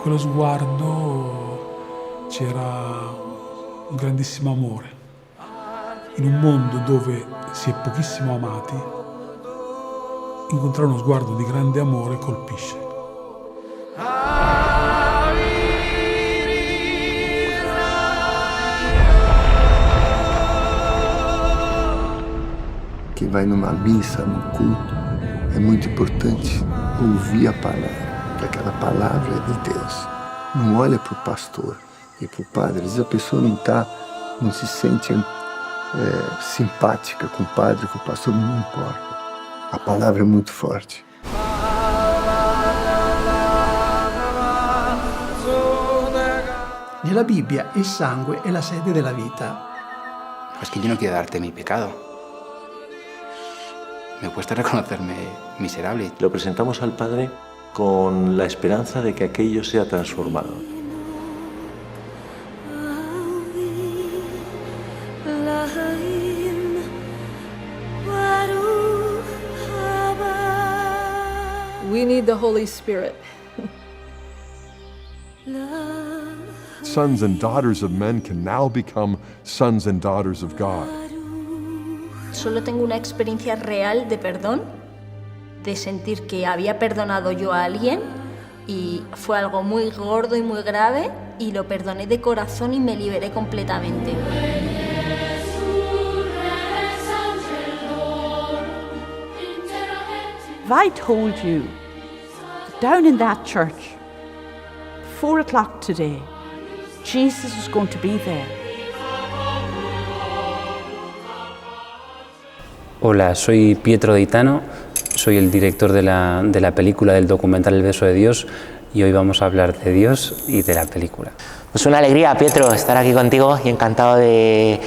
quello sguardo c'era un grandissimo amore. In un mondo dove si è pochissimo amati, incontrare uno sguardo di grande amore colpisce. Quem vai numa missa, num culto, é muito importante ouvir a palavra, que aquela palavra é de Deus. Não olha para o pastor e para o padre, às vezes a pessoa não se sente simpática com o padre, com o pastor, não importa. A palavra é muito forte. Nella Bibbia il sangue è la sede della vita. Es que yo no quiero darte mi pecado. Me cuesta reconocerme miserable. Lo presentamos al Padre con la esperanza de que aquello sea transformado. We need the Holy Spirit. Sons and daughters of men can now become sons and daughters of God. Solo tengo una experiencia real de perdón, de sentir que había perdonado yo a alguien y fue algo muy gordo y muy grave y lo perdoné de corazón y me liberé completamente. If I told you, down in that church, 4 o'clock today, Jesus was going to be there. Hola, soy Pietro Deitano, soy el director de la película del documental El beso de Dios y hoy vamos a hablar de Dios y de la película. Pues una alegría, Pietro, estar aquí contigo y encantado de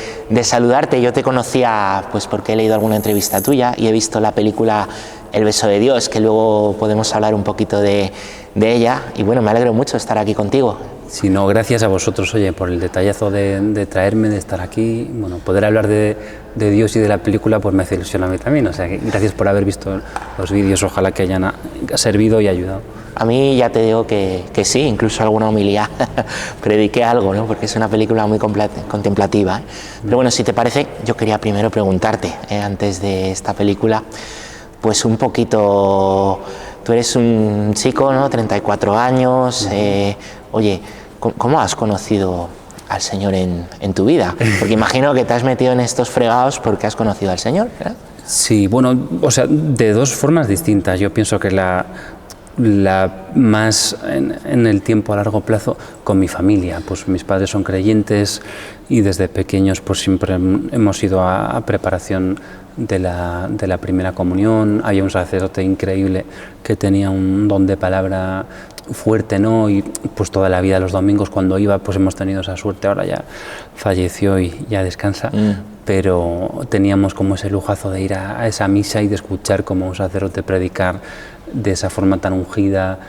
saludarte. Yo te conocía pues porque he leído alguna entrevista tuya y he visto la película El beso de Dios, que luego podemos hablar un poquito de ella y bueno, me alegro mucho de estar aquí contigo. Sí, no, gracias a vosotros, oye, por el detallazo de traerme, de estar aquí, bueno, poder hablar de Dios y de la película, pues me hace ilusión a mí también, o sea, que gracias por haber visto los vídeos, ojalá que hayan servido y ayudado. A mí ya te digo que sí, incluso alguna homilía prediqué algo, ¿no? Porque es una película muy contemplativa, ¿eh? Pero bueno, si te parece, yo quería primero preguntarte, antes de esta película, pues un poquito, tú eres un chico, ¿no? 34 años, oye, ¿cómo has conocido al Señor en tu vida? Porque imagino que te has metido en estos fregados porque has conocido al Señor, ¿verdad? Sí, bueno, o sea, de dos formas distintas. Yo pienso que la más en el tiempo a largo plazo con mi familia, pues mis padres son creyentes y desde pequeños pues siempre hemos ido a preparación de la primera comunión. Había un sacerdote increíble que tenía un don de palabra fuerte, ¿no? Y pues toda la vida los domingos cuando iba pues hemos tenido esa suerte, ahora ya falleció y ya descansa, pero teníamos como ese lujazo de ir a esa misa y de escuchar como un sacerdote predicar de esa forma tan ungida,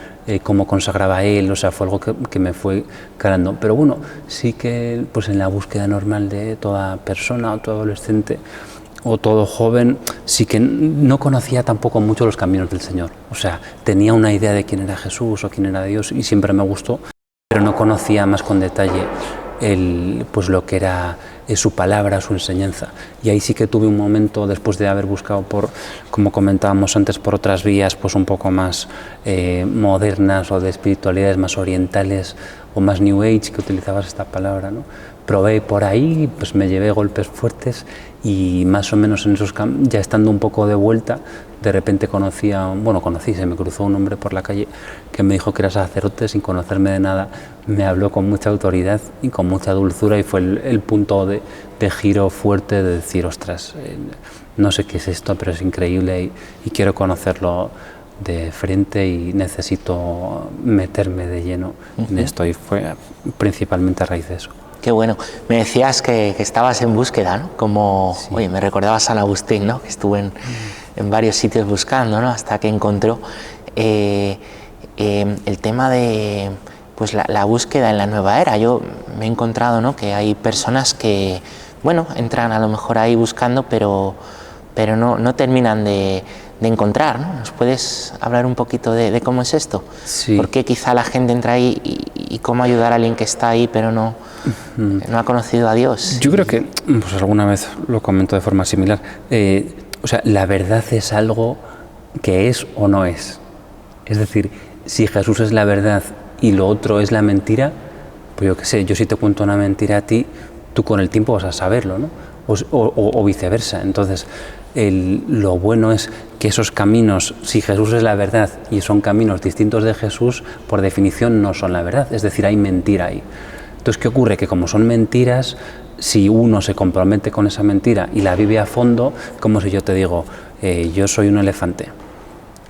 cómo consagraba él, o sea, fue algo que me fue calando. Pero bueno, sí que pues en la búsqueda normal de toda persona o todo adolescente o todo joven, sí que no conocía tampoco mucho los caminos del Señor. O sea, tenía una idea de quién era Jesús o quién era Dios y siempre me gustó, pero no conocía más con detalle pues lo que era su palabra, su enseñanza. Y ahí sí que tuve un momento, después de haber buscado por, como comentábamos antes, por otras vías pues un poco más modernas o de espiritualidades más orientales o más New Age, que utilizabas esta palabra, ¿no? Probé por ahí, pues me llevé golpes fuertes y más o menos en esos ya estando un poco de vuelta, de repente se me cruzó un hombre por la calle que me dijo que era sacerdote sin conocerme de nada, me habló con mucha autoridad y con mucha dulzura y fue el punto de giro fuerte de decir, ostras, no sé qué es esto, pero es increíble y quiero conocerlo de frente y necesito meterme de lleno en esto, y fue principalmente a raíz de eso. Qué bueno. Me decías que estabas en búsqueda, ¿no? Como, sí. Oye, me recordaba a San Agustín, ¿no? Que estuvo en varios sitios buscando, ¿no? Hasta que encontró el tema de pues la búsqueda en la nueva era. Yo me he encontrado, ¿no? Que hay personas que, bueno, entran a lo mejor ahí buscando, pero no terminan de encontrar, ¿no? ¿Nos puedes hablar un poquito de cómo es esto? Sí. ¿Por qué quizá la gente entra ahí y cómo ayudar a alguien que está ahí pero no ha conocido a Dios? Yo creo que, pues alguna vez lo comento de forma similar, o sea, la verdad es algo que es o no es. Es decir, si Jesús es la verdad y lo otro es la mentira, pues yo qué sé, yo si te cuento una mentira a ti, tú con el tiempo vas a saberlo, ¿no? O viceversa. Entonces, lo bueno es que esos caminos, si Jesús es la verdad y son caminos distintos de Jesús, por definición no son la verdad, es decir, hay mentira ahí. Entonces, ¿qué ocurre? Que como son mentiras, si uno se compromete con esa mentira y la vive a fondo, como si yo te digo, yo soy un elefante,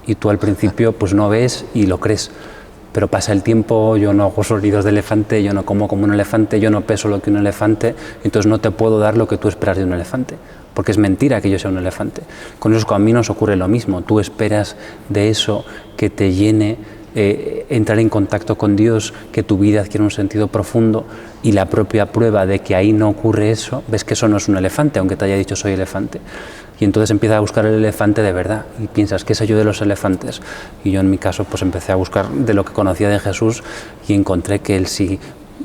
y tú al principio pues no ves y lo crees, pero pasa el tiempo, yo no hago sonidos de elefante, yo no como un elefante, yo no peso lo que un elefante, entonces no te puedo dar lo que tú esperas de un elefante, porque es mentira que yo sea un elefante. Con esos caminos ocurre lo mismo, tú esperas de eso que te llene, entrar en contacto con Dios, que tu vida adquiera un sentido profundo, y la propia prueba de que ahí no ocurre eso, ves que eso no es un elefante, aunque te haya dicho soy elefante. Y entonces empiezas a buscar el elefante de verdad y piensas, ¿qué sé yo de los elefantes? Y yo en mi caso pues empecé a buscar de lo que conocía de Jesús y encontré que él sí,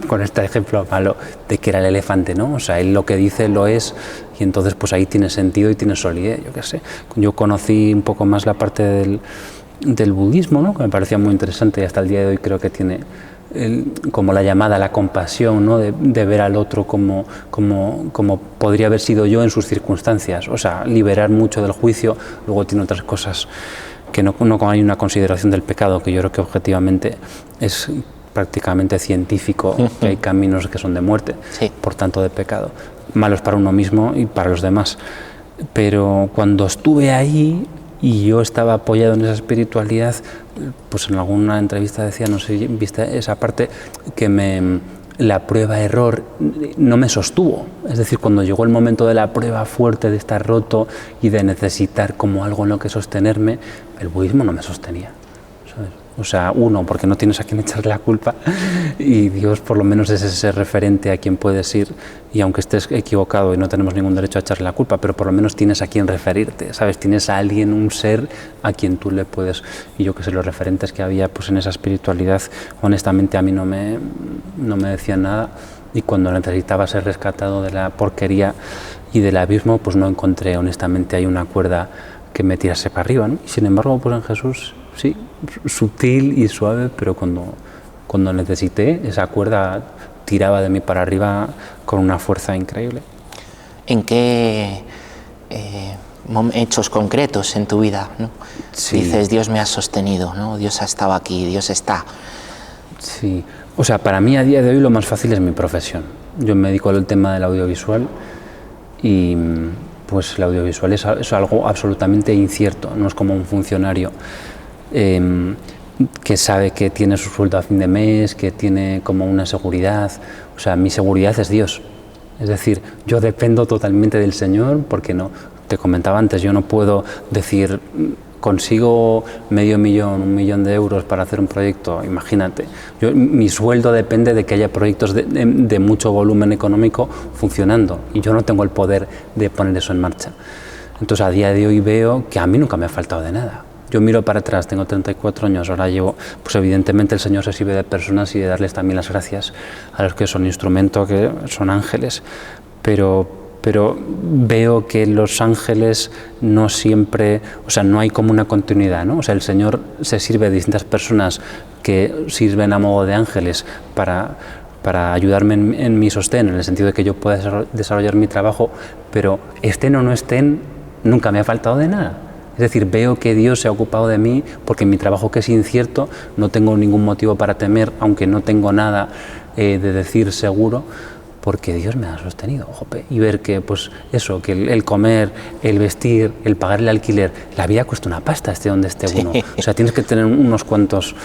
con este ejemplo malo de que era el elefante, ¿no? O sea, él lo que dice lo es, y entonces pues ahí tiene sentido y tiene solidez, yo qué sé. Yo conocí un poco más la parte del budismo, ¿no? Que me parecía muy interesante y hasta el día de hoy creo que tiene como la llamada a la compasión, ¿no? de ver al otro como podría haber sido yo en sus circunstancias, o sea, liberar mucho del juicio. Luego tiene otras cosas que no hay una consideración del pecado, que yo creo que objetivamente es prácticamente científico, que hay caminos que son de muerte, sí, por tanto de pecado, malos para uno mismo y para los demás. Pero cuando estuve ahí y yo estaba apoyado en esa espiritualidad, pues en alguna entrevista decía, no sé, viste esa parte, que la prueba-error no me sostuvo. Es decir, cuando llegó el momento de la prueba fuerte, de estar roto y de necesitar como algo en lo que sostenerme, el budismo no me sostenía, ¿sabes? O sea, uno, porque no tienes a quien echar la culpa, y Dios por lo menos es ese referente a quien puedes ir, y aunque estés equivocado y no tenemos ningún derecho a echarle la culpa, pero por lo menos tienes a quien referirte, ¿sabes? Tienes a alguien, un ser a quien tú le puedes. Y yo que sé, los referentes que había pues en esa espiritualidad, honestamente a mí no me decían nada, y cuando necesitaba ser rescatado de la porquería y del abismo, pues no encontré honestamente ahí una cuerda que me tirase para arriba, ¿no? Y sin embargo, pues en Jesús, sí, sutil y suave, pero cuando necesité, esa cuerda tiraba de mí para arriba con una fuerza increíble. ¿En qué hechos concretos en tu vida, ¿no? Sí. Dices, Dios me ha sostenido, ¿no? Dios ha estado aquí, Dios está. Sí, o sea, para mí a día de hoy lo más fácil es mi profesión. Yo me dedico al tema del audiovisual y pues el audiovisual es algo absolutamente incierto, no es como un funcionario que sabe que tiene su sueldo a fin de mes, que tiene como una seguridad. O sea, mi seguridad es Dios. Es decir, yo dependo totalmente del Señor, porque no, te comentaba antes, yo no puedo decir, consigo $500,000, $1.000.000 de euros para hacer un proyecto, imagínate. Mi sueldo depende de que haya proyectos de mucho volumen económico funcionando, y yo no tengo el poder de poner eso en marcha. Entonces a día de hoy veo que a mí nunca me ha faltado de nada. Yo miro para atrás, tengo 34 años, ahora llevo, pues evidentemente el Señor se sirve de personas y de darles también las gracias a los que son instrumento, que son ángeles, pero veo que los ángeles no siempre, o sea, no hay como una continuidad, ¿no? O sea, el Señor se sirve de distintas personas que sirven a modo de ángeles para ayudarme en mi sostén, en el sentido de que yo pueda desarrollar mi trabajo, pero estén o no estén, nunca me ha faltado de nada. Es decir, veo que Dios se ha ocupado de mí, porque en mi trabajo, que es incierto, no tengo ningún motivo para temer, aunque no tengo nada de decir seguro, porque Dios me ha sostenido, jope. Y ver que, pues eso, que el comer, el vestir, el pagar el alquiler, la vida cuesta una pasta, esté donde esté uno. O sea, tienes que tener unos cuantos,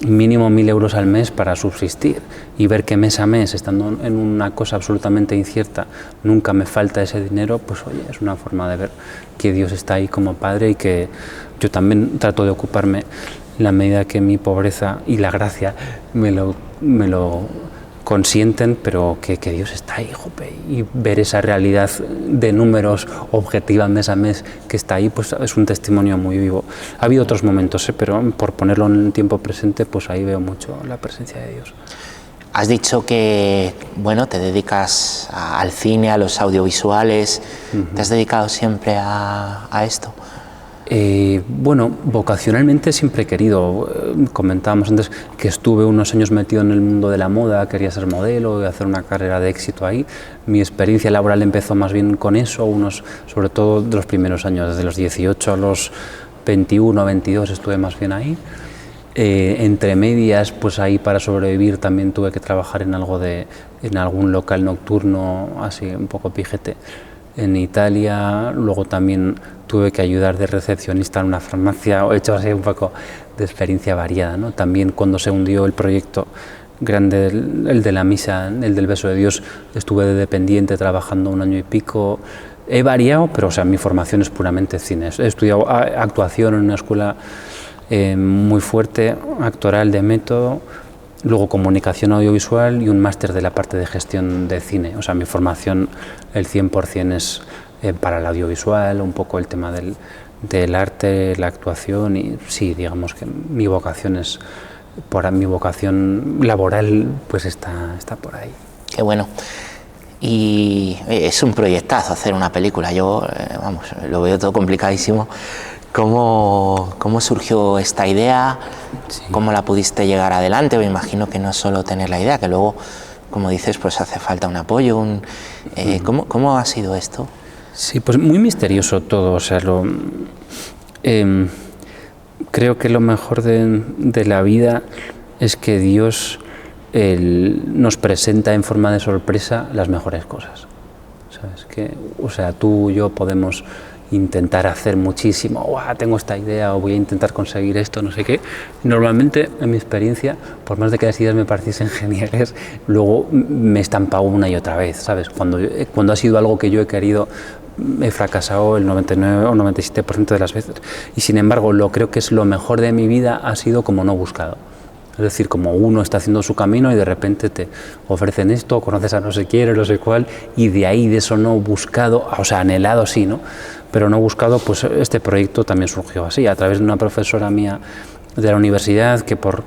mínimo 1.000 euros al mes para subsistir, y ver que mes a mes, estando en una cosa absolutamente incierta, nunca me falta ese dinero, pues oye, es una forma de ver que Dios está ahí como Padre, y que yo también trato de ocuparme en la medida que mi pobreza y la gracia me lo consienten, pero que Dios está ahí, jope, y ver esa realidad de números objetiva mes a mes que está ahí, pues es un testimonio muy vivo. Ha habido otros momentos, pero por ponerlo en el tiempo presente, pues ahí veo mucho la presencia de Dios. Has dicho que, bueno, te dedicas al cine, a los audiovisuales. ¿Te has dedicado siempre a esto? Bueno, vocacionalmente siempre he querido. Comentábamos antes que estuve unos años metido en el mundo de la moda, quería ser modelo y hacer una carrera de éxito ahí. Mi experiencia laboral empezó más bien con eso, sobre todo de los primeros años, desde los 18 a los 21 o 22 estuve más bien ahí. Entre medias, pues ahí para sobrevivir también tuve que trabajar en algún local nocturno, así un poco pijete, en Italia. Luego también tuve que ayudar de recepcionista en una farmacia. He hecho así un poco de experiencia variada, ¿no? También cuando se hundió el proyecto grande, el de la misa, el del beso de Dios, estuve de dependiente trabajando 1 año y pico. He variado, pero o sea, mi formación es puramente cine. He estudiado actuación en una escuela muy fuerte, actoral de método, luego comunicación audiovisual y un máster de la parte de gestión de cine. O sea, mi formación, el 100% es para el audiovisual, un poco el tema del arte, la actuación, y sí, digamos que mi vocación laboral pues está por ahí. Qué bueno. Y es un proyectazo hacer una película. Yo, vamos, lo veo todo complicadísimo. ¿Cómo surgió esta idea? Sí. ¿Cómo la pudiste llegar adelante? Me imagino que no es solo tener la idea, que luego, como dices, pues hace falta un apoyo. ¿Cómo ha sido esto? Sí, pues muy misterioso todo. O sea, creo que lo mejor de la vida es que Dios nos presenta en forma de sorpresa las mejores cosas. ¿Sabes? O sea, tú y yo podemos intentar hacer muchísimo, tengo esta idea o voy a intentar conseguir esto, no sé qué. Normalmente, en mi experiencia, por más de que las ideas me pareciesen geniales, luego me he estampado una y otra vez, ¿sabes? Cuando ha sido algo que yo he querido, he fracasado el 99 o 97% de las veces. Y sin embargo, creo que es lo mejor de mi vida ha sido como no buscado. Es decir, como uno está haciendo su camino y de repente te ofrecen esto, conoces a no sé quién, no sé cuál, y de ahí, de eso no buscado, o sea, anhelado sí, ¿no? Pero no buscado, pues este proyecto también surgió así, a través de una profesora mía de la universidad que por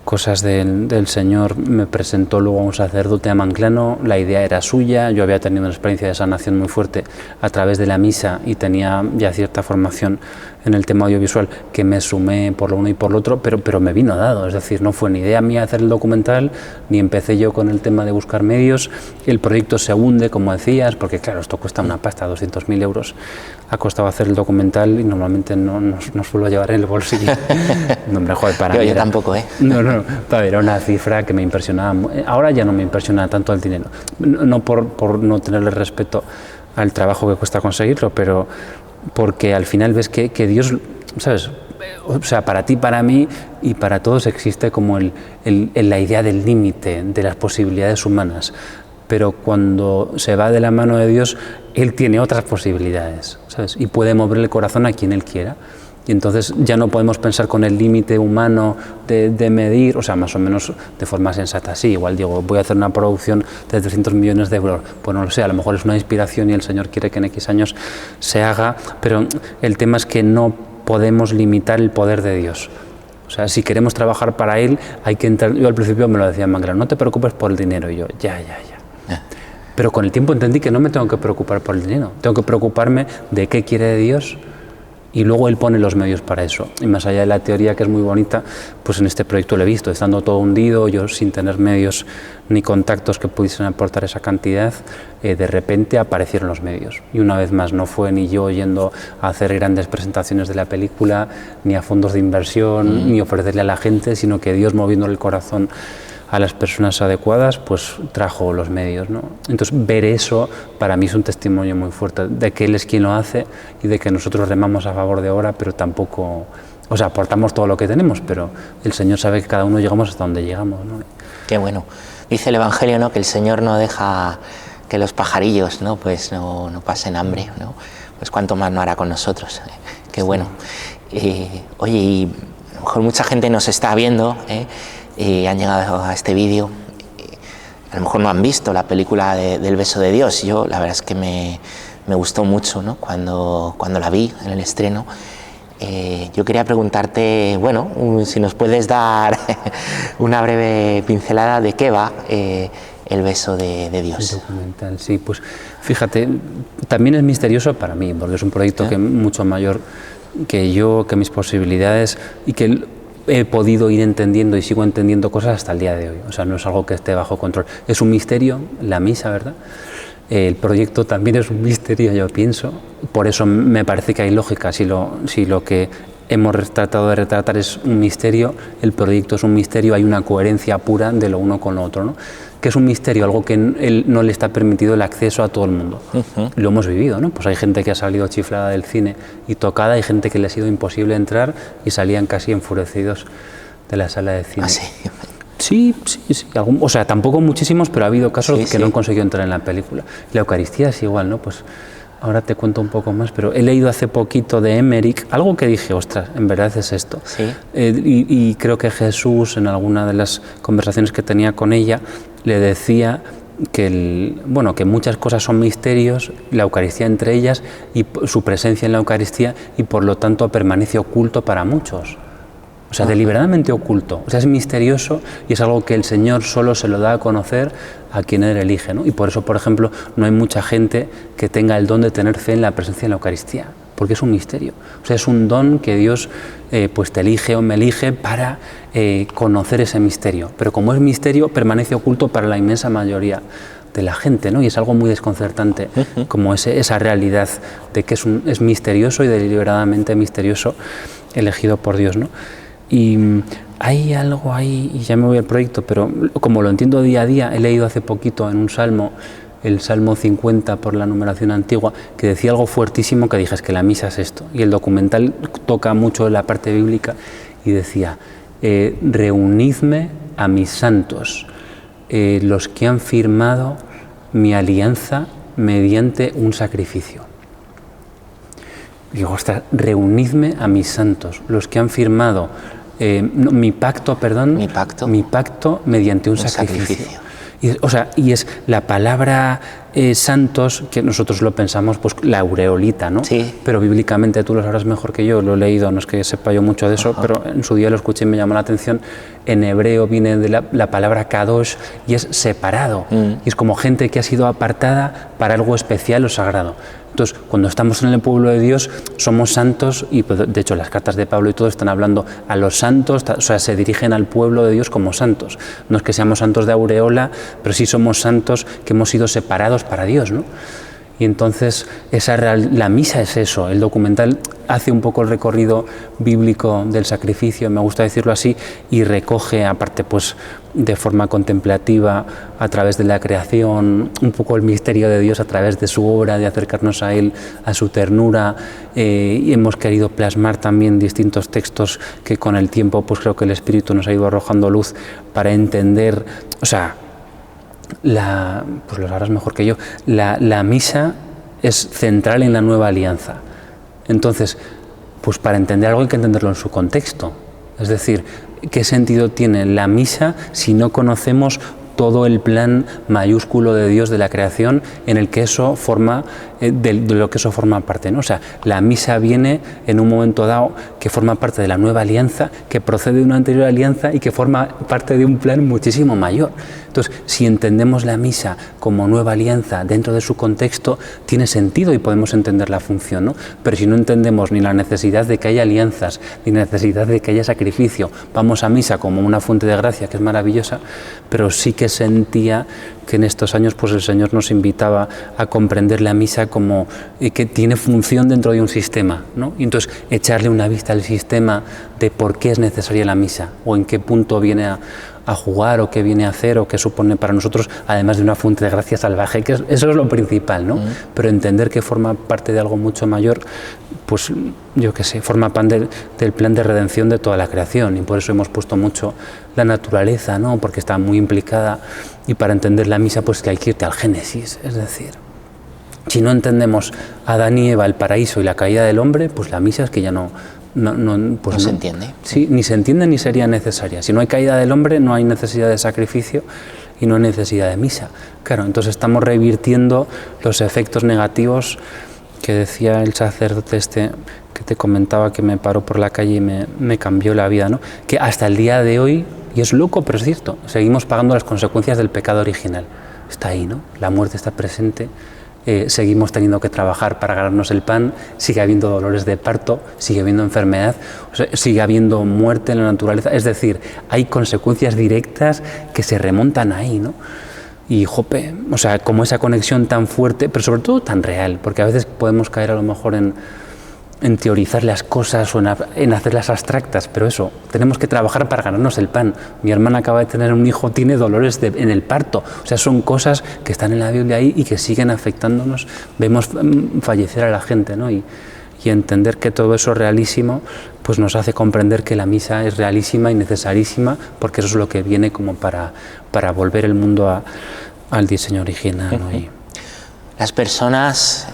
cosas del Señor me presentó luego a un sacerdote amanclano. La idea era suya, yo había tenido una experiencia de sanación muy fuerte a través de la misa y tenía ya cierta formación en el tema audiovisual que me sumé por lo uno y por lo otro, pero me vino dado, es decir, no fue ni idea mía hacer el documental, ni empecé yo con el tema de buscar medios. El proyecto se hunde, como decías, porque claro, esto cuesta una pasta, 200.000 euros ha costado hacer el documental y normalmente no suelo llevar en el bolsillo. No, hombre, joder, para mí yo tampoco, ¿eh? No, era una cifra que me impresionaba. Ahora ya no me impresiona tanto el dinero, no por no tenerle respeto al trabajo que cuesta conseguirlo, pero porque al final ves que Dios, ¿sabes? O sea, para ti, para mí y para todos existe como la idea del límite, de las posibilidades humanas, pero cuando se va de la mano de Dios, Él tiene otras posibilidades, ¿sabes? Y puede mover el corazón a quien Él quiera. Y entonces ya no podemos pensar con el límite humano de medir, o sea, más o menos de forma sensata. Sí, igual digo, voy a hacer una producción de 300 millones de euros. Pues no lo sé, a lo mejor es una inspiración y el Señor quiere que en X años se haga, pero el tema es que no podemos limitar el poder de Dios. O sea, si queremos trabajar para Él, hay que entrar. Yo al principio me lo decía Manglano, no te preocupes por el dinero. Y yo, ya. Pero con el tiempo entendí que no me tengo que preocupar por el dinero, tengo que preocuparme de qué quiere Dios. Y luego Él pone los medios para eso. Y más allá de la teoría, que es muy bonita, pues en este proyecto lo he visto, estando todo hundido, yo sin tener medios ni contactos que pudiesen aportar esa cantidad, de repente aparecieron los medios. Y una vez más, no fue ni yo yendo a hacer grandes presentaciones de la película, ni a fondos de inversión, ni ofrecerle a la gente, sino que Dios, moviendo el corazón a las personas adecuadas, pues trajo los medios, ¿no? Entonces, ver eso para mí es un testimonio muy fuerte de que Él es quien lo hace y de que nosotros remamos a favor de obra, pero tampoco, o sea, aportamos todo lo que tenemos, pero el Señor sabe que cada uno llegamos hasta donde llegamos, ¿no? Qué bueno. Dice el Evangelio, ¿no?, que el Señor no deja que los pajarillos, ¿no?, pues no pasen hambre, ¿no? Pues cuánto más no hará con nosotros. Qué bueno. Oye, y a lo mejor mucha gente nos está viendo, y han llegado a este vídeo. a lo mejor no han visto la película del beso de Dios. Yo la verdad es que me gustó mucho, ¿no? Cuando la vi en el estreno. Yo quería preguntarte, bueno, si nos puedes dar una breve pincelada de qué va el beso de Dios. El documental, sí, pues fíjate, también es misterioso para mí, porque es un proyecto que mucho mayor que yo, que mis posibilidades, y que he podido ir entendiendo y sigo entendiendo cosas hasta el día de hoy. O sea, no es algo que esté bajo control. Es un misterio, la misa, ¿verdad? El proyecto también es un misterio, yo pienso. Por eso me parece que hay lógica. Si lo que hemos tratado de retratar es un misterio, el proyecto es un misterio, hay una coherencia pura de lo uno con lo otro, ¿no? Que es un misterio, algo que no le está permitido el acceso a todo el mundo. Lo hemos vivido, ¿no? Pues hay gente que ha salido chiflada del cine y tocada, hay gente que le ha sido imposible entrar y salían casi enfurecidos de la sala de cine. ¿Ah, sí? Sí. O sea, tampoco muchísimos, pero ha habido casos que no han conseguido entrar en la película. La Eucaristía es igual, ¿no? Pues ahora te cuento un poco más, pero he leído hace poquito de Emmerich algo que dije, ostras, en verdad es esto. Sí. Y creo que Jesús, en alguna de las conversaciones que tenía con ella, le decía que muchas cosas son misterios, la Eucaristía entre ellas, y su presencia en la Eucaristía, y por lo tanto permanece oculto para muchos. O sea, deliberadamente oculto. O sea, es misterioso y es algo que el Señor solo se lo da a conocer a quien Él elige, ¿no? Y por eso, por ejemplo, no hay mucha gente que tenga el don de tener fe en la presencia en la Eucaristía, porque es un misterio. O sea, es un don que Dios pues te elige o me elige para conocer ese misterio. Pero como es misterio, permanece oculto para la inmensa mayoría de la gente, ¿no? Y es algo muy desconcertante, como esa realidad de que es misterioso y deliberadamente misterioso, elegido por Dios, ¿no? Y hay algo ahí, y ya me voy al proyecto, pero como lo entiendo día a día, he leído hace poquito en un salmo, el Salmo 50 por la numeración antigua, que decía algo fuertísimo, que dije, es que la misa es esto. Y el documental toca mucho la parte bíblica y decía, reunidme a mis santos, los que han firmado mi alianza mediante un sacrificio. Digo, ostras, reunidme a mis santos, los que han firmado mi pacto mediante un sacrificio. Y es la palabra santos, que nosotros lo pensamos, pues la aureolita, ¿no? Sí. Pero bíblicamente tú lo sabrás mejor que yo, lo he leído, no es que sepa yo mucho de eso, pero en su día lo escuché y me llamó la atención. En hebreo viene de la palabra kadosh y es separado. Y es como gente que ha sido apartada para algo especial o sagrado. Entonces, cuando estamos en el pueblo de Dios, somos santos, y de hecho las cartas de Pablo y todo están hablando a los santos, o sea, se dirigen al pueblo de Dios como santos. No es que seamos santos de aureola, pero sí somos santos que hemos sido separados para Dios, ¿no? Y entonces la misa es eso. El documental hace un poco el recorrido bíblico del sacrificio, me gusta decirlo así, y recoge, aparte pues de forma contemplativa, a través de la creación, un poco el misterio de Dios a través de su obra, de acercarnos a Él, a su ternura, y hemos querido plasmar también distintos textos que con el tiempo pues creo que el Espíritu nos ha ido arrojando luz para entender, o sea, pues lo sabrás mejor que yo, la misa es central en la nueva alianza. Entonces, pues para entender algo hay que entenderlo en su contexto. Es decir, ¿qué sentido tiene la misa si no conocemos todo el plan mayúsculo de Dios de la creación en el que eso forma, de lo que eso forma parte, ¿no? O sea, la misa viene en un momento dado que forma parte de la nueva alianza, que procede de una anterior alianza y que forma parte de un plan muchísimo mayor. Entonces, si entendemos la misa como nueva alianza dentro de su contexto, tiene sentido y podemos entender la función, ¿no? Pero si no entendemos ni la necesidad de que haya alianzas, ni la necesidad de que haya sacrificio, vamos a misa como una fuente de gracia que es maravillosa, pero sí que sentía que en estos años pues el Señor nos invitaba a comprender la misa como que tiene función dentro de un sistema, ¿no? Y entonces echarle una vista al sistema de por qué es necesaria la misa o en qué punto viene a jugar o qué viene a hacer o qué supone para nosotros, además de una fuente de gracia salvaje, que eso es lo principal, ¿no? Pero entender que forma parte de algo mucho mayor, pues yo qué sé, forma parte del plan de redención de toda la creación, y por eso hemos puesto mucho la naturaleza, ¿no? Porque está muy implicada, y para entender la misa pues que hay que irte al Génesis, es decir, si no entendemos a Adán y Eva, el paraíso y la caída del hombre, pues la misa es que ya no se entiende. Sí, ni se entiende ni sería necesaria. Si no hay caída del hombre, no hay necesidad de sacrificio, y no hay necesidad de misa. Claro, entonces estamos revirtiendo los efectos negativos que decía el sacerdote que te comentaba, que me paró por la calle y me cambió la vida, ¿no? Que hasta el día de hoy, y es loco, pero es cierto, seguimos pagando las consecuencias del pecado original. Está ahí, ¿no? La muerte está presente, seguimos teniendo que trabajar para ganarnos el pan, sigue habiendo dolores de parto, sigue habiendo enfermedad, o sea, sigue habiendo muerte en la naturaleza. Es decir, hay consecuencias directas que se remontan ahí, ¿no? Y, jope, o sea, como esa conexión tan fuerte, pero sobre todo tan real, porque a veces podemos caer a lo mejor en teorizar las cosas o en hacerlas abstractas, pero eso, tenemos que trabajar para ganarnos el pan. Mi hermana acaba de tener un hijo, tiene dolores en el parto, o sea, son cosas que están en la Biblia ahí y que siguen afectándonos. Vemos fallecer a la gente, ¿no? Y entender que todo eso es realísimo, pues nos hace comprender que la misa es realísima y necesarísima, porque eso es lo que viene como para volver el mundo al diseño original, ¿no? Y las personas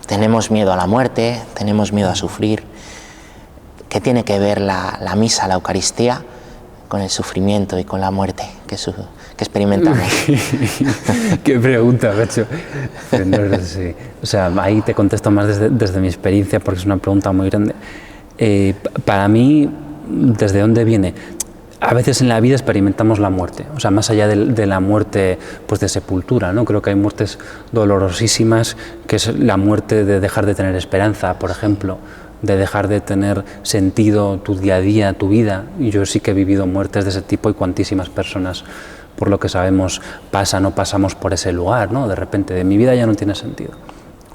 tenemos miedo a la muerte, tenemos miedo a sufrir. ¿Qué tiene que ver la misa, la Eucaristía, con el sufrimiento y con la muerte que experimentamos? Qué pregunta, Becho. Sí. O sea, ahí te contesto más desde mi experiencia, porque es una pregunta muy grande. Para mí, ¿desde dónde viene? A veces en la vida experimentamos la muerte, o sea, más allá de la muerte pues de sepultura, ¿no? Creo que hay muertes dolorosísimas, que es la muerte de dejar de tener esperanza, por ejemplo, de dejar de tener sentido tu día a día, tu vida. Y yo sí que he vivido muertes de ese tipo y cuantísimas personas, por lo que sabemos, pasan o pasamos por ese lugar, ¿no? De repente, de mi vida ya no tiene sentido,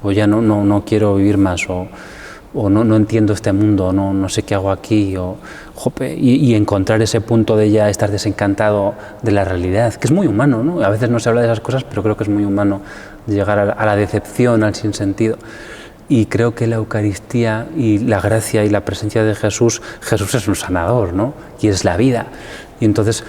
o ya no quiero vivir más, o no entiendo este mundo, no sé qué hago aquí, y encontrar ese punto de ya estar desencantado de la realidad, que es muy humano, ¿no? A veces no se habla de esas cosas, pero creo que es muy humano llegar a la decepción, al sinsentido. Y creo que la Eucaristía y la gracia y la presencia de Jesús es un sanador, ¿no? Y es la vida. Y entonces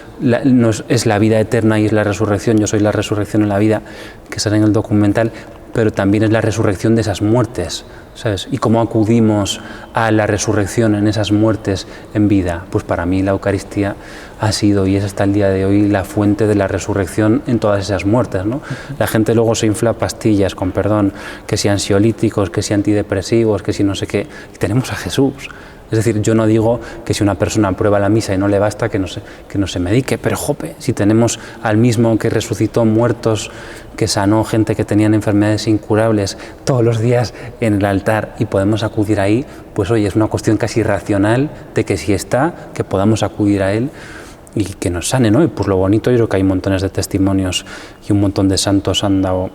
es la vida eterna y es la resurrección. Yo soy la resurrección en la vida, que sale en el documental, pero también es la resurrección de esas muertes, ¿sabes? Y cómo acudimos a la resurrección en esas muertes en vida. Pues para mí la Eucaristía ha sido y es hasta el día de hoy la fuente de la resurrección en todas esas muertes, ¿no? La gente luego se infla pastillas, con perdón, que si ansiolíticos, que si antidepresivos, que si no sé qué. Y tenemos a Jesús. Es decir, yo no digo que si una persona prueba la misa y no le basta, que no se medique, pero jope, si tenemos al mismo que resucitó muertos, que sanó gente que tenían enfermedades incurables todos los días en el altar y podemos acudir ahí, pues oye, es una cuestión casi racional de que si está, que podamos acudir a él y que nos sane, ¿no? Y pues lo bonito, yo creo que hay montones de testimonios y un montón de santos han dado.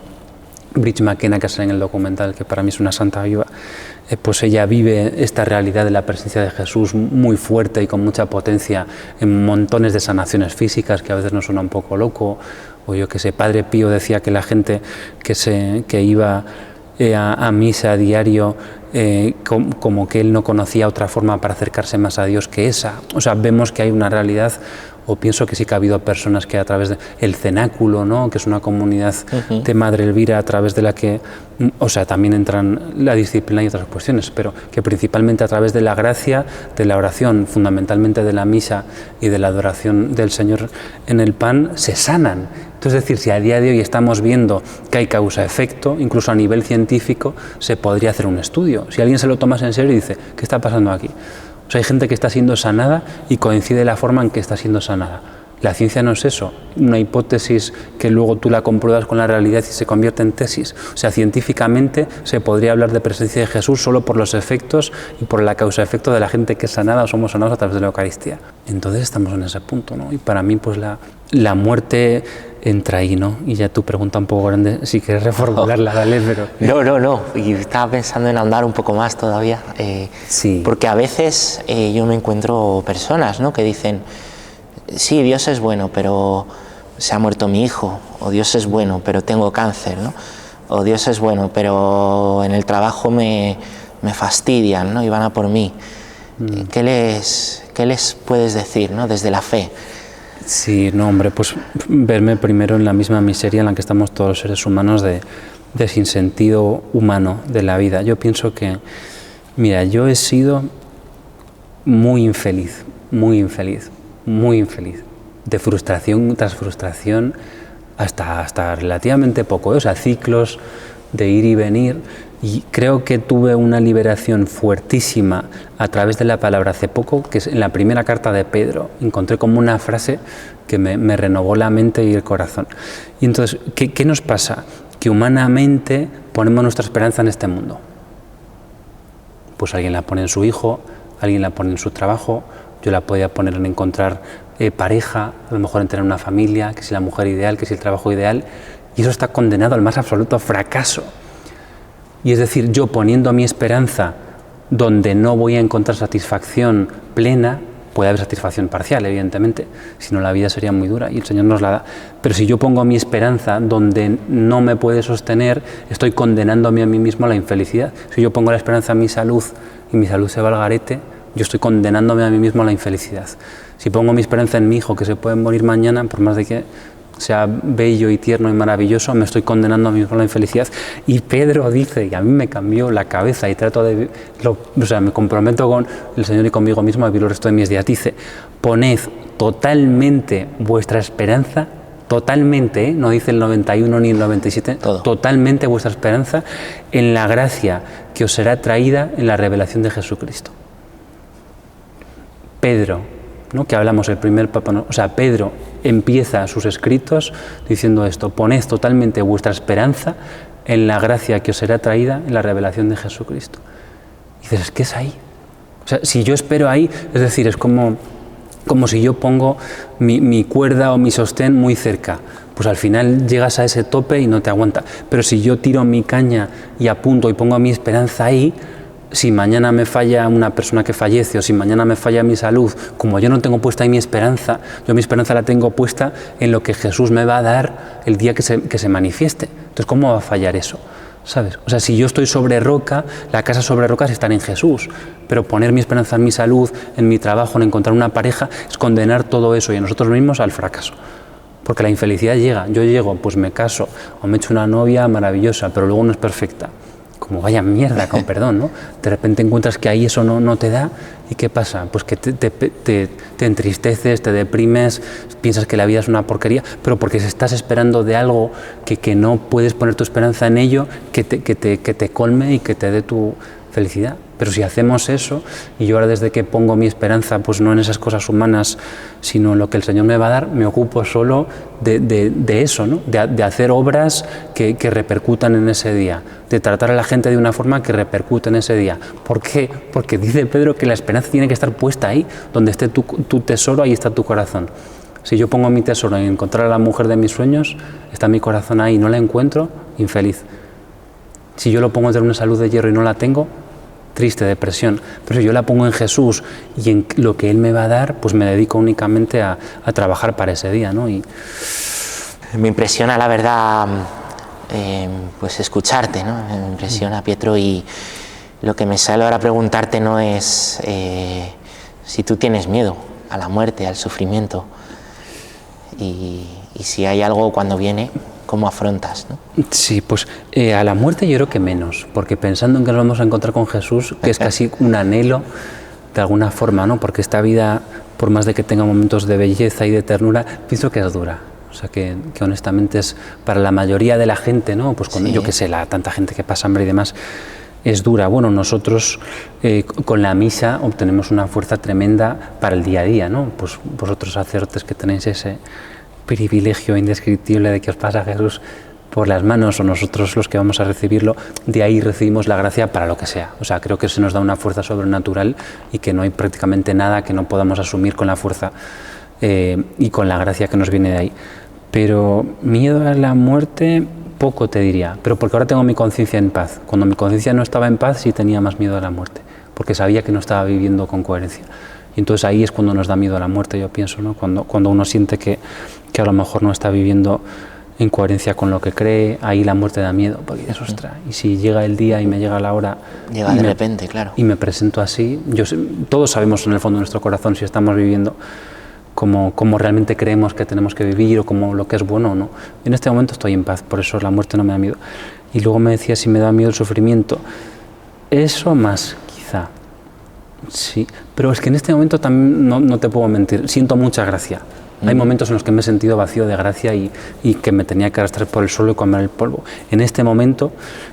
Bridget McKenna, que sale en el documental, que para mí es una santa viva, pues ella vive esta realidad de la presencia de Jesús muy fuerte y con mucha potencia en montones de sanaciones físicas, que a veces nos suena un poco loco, o yo que sé, Padre Pío decía que la gente que iba a misa a diario, como que él no conocía otra forma para acercarse más a Dios que esa. O sea, vemos que hay una realidad, o pienso que sí que ha habido personas que a través del cenáculo, ¿no? Que es una comunidad de Madre Elvira a través de la que, o sea, también entran la disciplina y otras cuestiones, pero que principalmente a través de la gracia, de la oración, fundamentalmente de la misa y de la adoración del Señor en el pan, se sanan. Entonces, es decir, si a día de hoy estamos viendo que hay causa-efecto, incluso a nivel científico, se podría hacer un estudio. Si alguien se lo toma en serio y dice, ¿qué está pasando aquí? O sea, hay gente que está siendo sanada y coincide la forma en que está siendo sanada. La ciencia no es eso, una hipótesis que luego tú la compruebas con la realidad y se convierte en tesis. O sea, científicamente se podría hablar de presencia de Jesús solo por los efectos y por la causa-efecto de la gente que es sanada o somos sanados a través de la Eucaristía. Entonces estamos en ese punto, ¿no? Y para mí, pues la muerte entra ahí, ¿no? Y ya tu pregunta un poco grande, si quieres reformularla, dale, pero... No, y estaba pensando en andar un poco más todavía, sí. Porque a veces yo me encuentro personas, ¿no? Que dicen, sí, Dios es bueno, pero se ha muerto mi hijo, o Dios es bueno, pero tengo cáncer, ¿no? O Dios es bueno, pero en el trabajo me fastidian, ¿no? Y van a por mí. ¿Qué les puedes decir, ¿no? Desde la fe? Sí, no, hombre, pues verme primero en la misma miseria en la que estamos todos los seres humanos de sinsentido humano de la vida. Yo pienso que, mira, yo he sido muy infeliz, de frustración tras frustración, hasta relativamente poco, o sea, ciclos de ir y venir, y creo que tuve una liberación fuertísima a través de la palabra hace poco, que es en la primera carta de Pedro, encontré como una frase que me renovó la mente y el corazón. Y entonces, ¿qué nos pasa? Que humanamente ponemos nuestra esperanza en este mundo. Pues alguien la pone en su hijo, alguien la pone en su trabajo, yo la podía poner en encontrar pareja, a lo mejor en tener una familia, que si la mujer ideal, que si el trabajo ideal, y eso está condenado al más absoluto fracaso. Y es decir, yo poniendo mi esperanza donde no voy a encontrar satisfacción plena, puede haber satisfacción parcial, evidentemente, si no la vida sería muy dura y el Señor nos la da. Pero si yo pongo mi esperanza donde no me puede sostener, estoy condenándome a mí mismo a la infelicidad. Si yo pongo la esperanza en mi salud y mi salud se va al garete, yo estoy condenándome a mí mismo a la infelicidad. Si pongo mi esperanza en mi hijo, que se puede morir mañana, por más de que sea bello y tierno y maravilloso, me estoy condenando a mí mismo a la infelicidad. Y Pedro dice, y a mí me cambió la cabeza y trato de, me comprometo con el Señor y conmigo mismo a vivir el resto de mis días, dice, poned totalmente vuestra esperanza, totalmente, no dice el 91 ni el 97, totalmente vuestra esperanza en la gracia que os será traída en la revelación de Jesucristo. Pedro, ¿no? Que hablamos el primer Papa, ¿no? O sea, Pedro empieza sus escritos diciendo esto, poned totalmente vuestra esperanza en la gracia que os será traída en la revelación de Jesucristo. Y dices, es que es ahí. O sea, si yo espero ahí, es decir, es como si yo pongo mi cuerda o mi sostén muy cerca, pues al final llegas a ese tope y no te aguanta. Pero si yo tiro mi caña y apunto y pongo mi esperanza ahí, si mañana me falla una persona que fallece o si mañana me falla mi salud, como yo no tengo puesta ahí mi esperanza, yo mi esperanza la tengo puesta en lo que Jesús me va a dar el día que se manifieste. Entonces, ¿cómo va a fallar eso? ¿Sabes? O sea, si yo estoy sobre roca, la casa sobre roca es estar en Jesús, pero poner mi esperanza en mi salud, en mi trabajo, en encontrar una pareja, es condenar todo eso y a nosotros mismos al fracaso. Porque la infelicidad llega, yo llego, pues me caso o me echo una novia maravillosa, pero luego no es perfecta. Como vaya mierda, con perdón, ¿no? De repente encuentras que ahí eso no te da, ¿y qué pasa? Pues que te entristeces, te deprimes, piensas que la vida es una porquería, pero porque estás esperando de algo que no puedes poner tu esperanza en ello, que te colme y que te dé tu felicidad. Pero si hacemos eso, y yo ahora desde que pongo mi esperanza, pues no en esas cosas humanas, sino en lo que el Señor me va a dar, me ocupo solo de eso, ¿no? De hacer obras que repercutan en ese día, de tratar a la gente de una forma que repercute en ese día. ¿Por qué? Porque dice Pedro que la esperanza tiene que estar puesta ahí, donde esté tu tesoro, ahí está tu corazón. Si yo pongo mi tesoro en encontrar a la mujer de mis sueños, está mi corazón ahí y no la encuentro, infeliz. Si yo lo pongo en tener una salud de hierro y no la tengo, triste, depresión. Pero si yo la pongo en Jesús y en lo que Él me va a dar, pues me dedico únicamente a trabajar para ese día, ¿no? Y me impresiona, la verdad, pues escucharte, ¿no? Me impresiona, Pietro, y lo que me sale ahora preguntarte no es si tú tienes miedo a la muerte, al sufrimiento, y si hay algo cuando viene, ¿cómo afrontas, no? Sí, pues a la muerte yo creo que menos, porque pensando en que nos vamos a encontrar con Jesús, que es casi un anhelo de alguna forma, ¿no? Porque esta vida, por más de que tenga momentos de belleza y de ternura, pienso que es dura. O sea, que honestamente es para la mayoría de la gente, ¿no? Pues con, sí, yo qué sé, tanta gente que pasa hambre y demás, es dura. Bueno, nosotros con la misa obtenemos una fuerza tremenda para el día a día, ¿no? Pues vosotros sacerdotes que tenéis ese privilegio indescriptible de que os pasa Jesús por las manos, o nosotros los que vamos a recibirlo, de ahí recibimos la gracia para lo que sea. O sea, creo que se nos da una fuerza sobrenatural y que no hay prácticamente nada que no podamos asumir con la fuerza y con la gracia que nos viene de ahí. Pero miedo a la muerte, poco te diría, pero porque ahora tengo mi conciencia en paz. Cuando mi conciencia no estaba en paz, sí tenía más miedo a la muerte, porque sabía que no estaba viviendo con coherencia. Y entonces ahí es cuando nos da miedo a la muerte, yo pienso, ¿no? Cuando uno siente que a lo mejor no está viviendo en coherencia con lo que cree, ahí la muerte da miedo, porque dices, ostras, y si llega el día y me llega la hora... Llega de repente, claro. Y me presento así, todos sabemos en el fondo de nuestro corazón si estamos viviendo como realmente creemos que tenemos que vivir o como lo que es bueno o no. En este momento estoy en paz, por eso la muerte no me da miedo. Y luego me decía si me da miedo el sufrimiento. Eso más, quizá. Sí, pero es que en este momento también no te puedo mentir, siento mucha gracia. Hay momentos en los que me he sentido vacío de gracia y que me tenía que arrastrar por el suelo y comer el polvo. En este momento,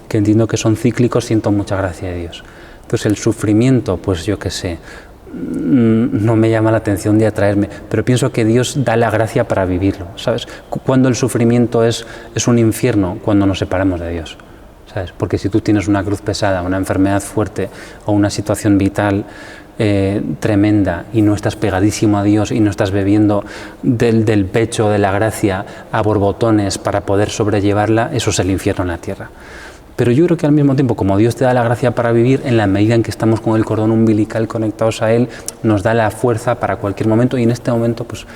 que entiendo que son cíclicos, siento mucha gracia de Dios. Entonces el sufrimiento, pues yo qué sé, no me llama la atención de atraerme, pero pienso que Dios da la gracia para vivirlo, ¿sabes? Cuando el sufrimiento es un infierno, cuando nos separamos de Dios, ¿sabes? Porque si tú tienes una cruz pesada, una enfermedad fuerte o una situación vital tremenda y no estás pegadísimo a Dios y no estás bebiendo del pecho de la gracia a borbotones para poder sobrellevarla, eso es el infierno en la tierra. Pero yo creo que al mismo tiempo, como Dios te da la gracia para vivir, en la medida en que estamos con el cordón umbilical conectados a Él, nos da la fuerza para cualquier momento, y en este momento pues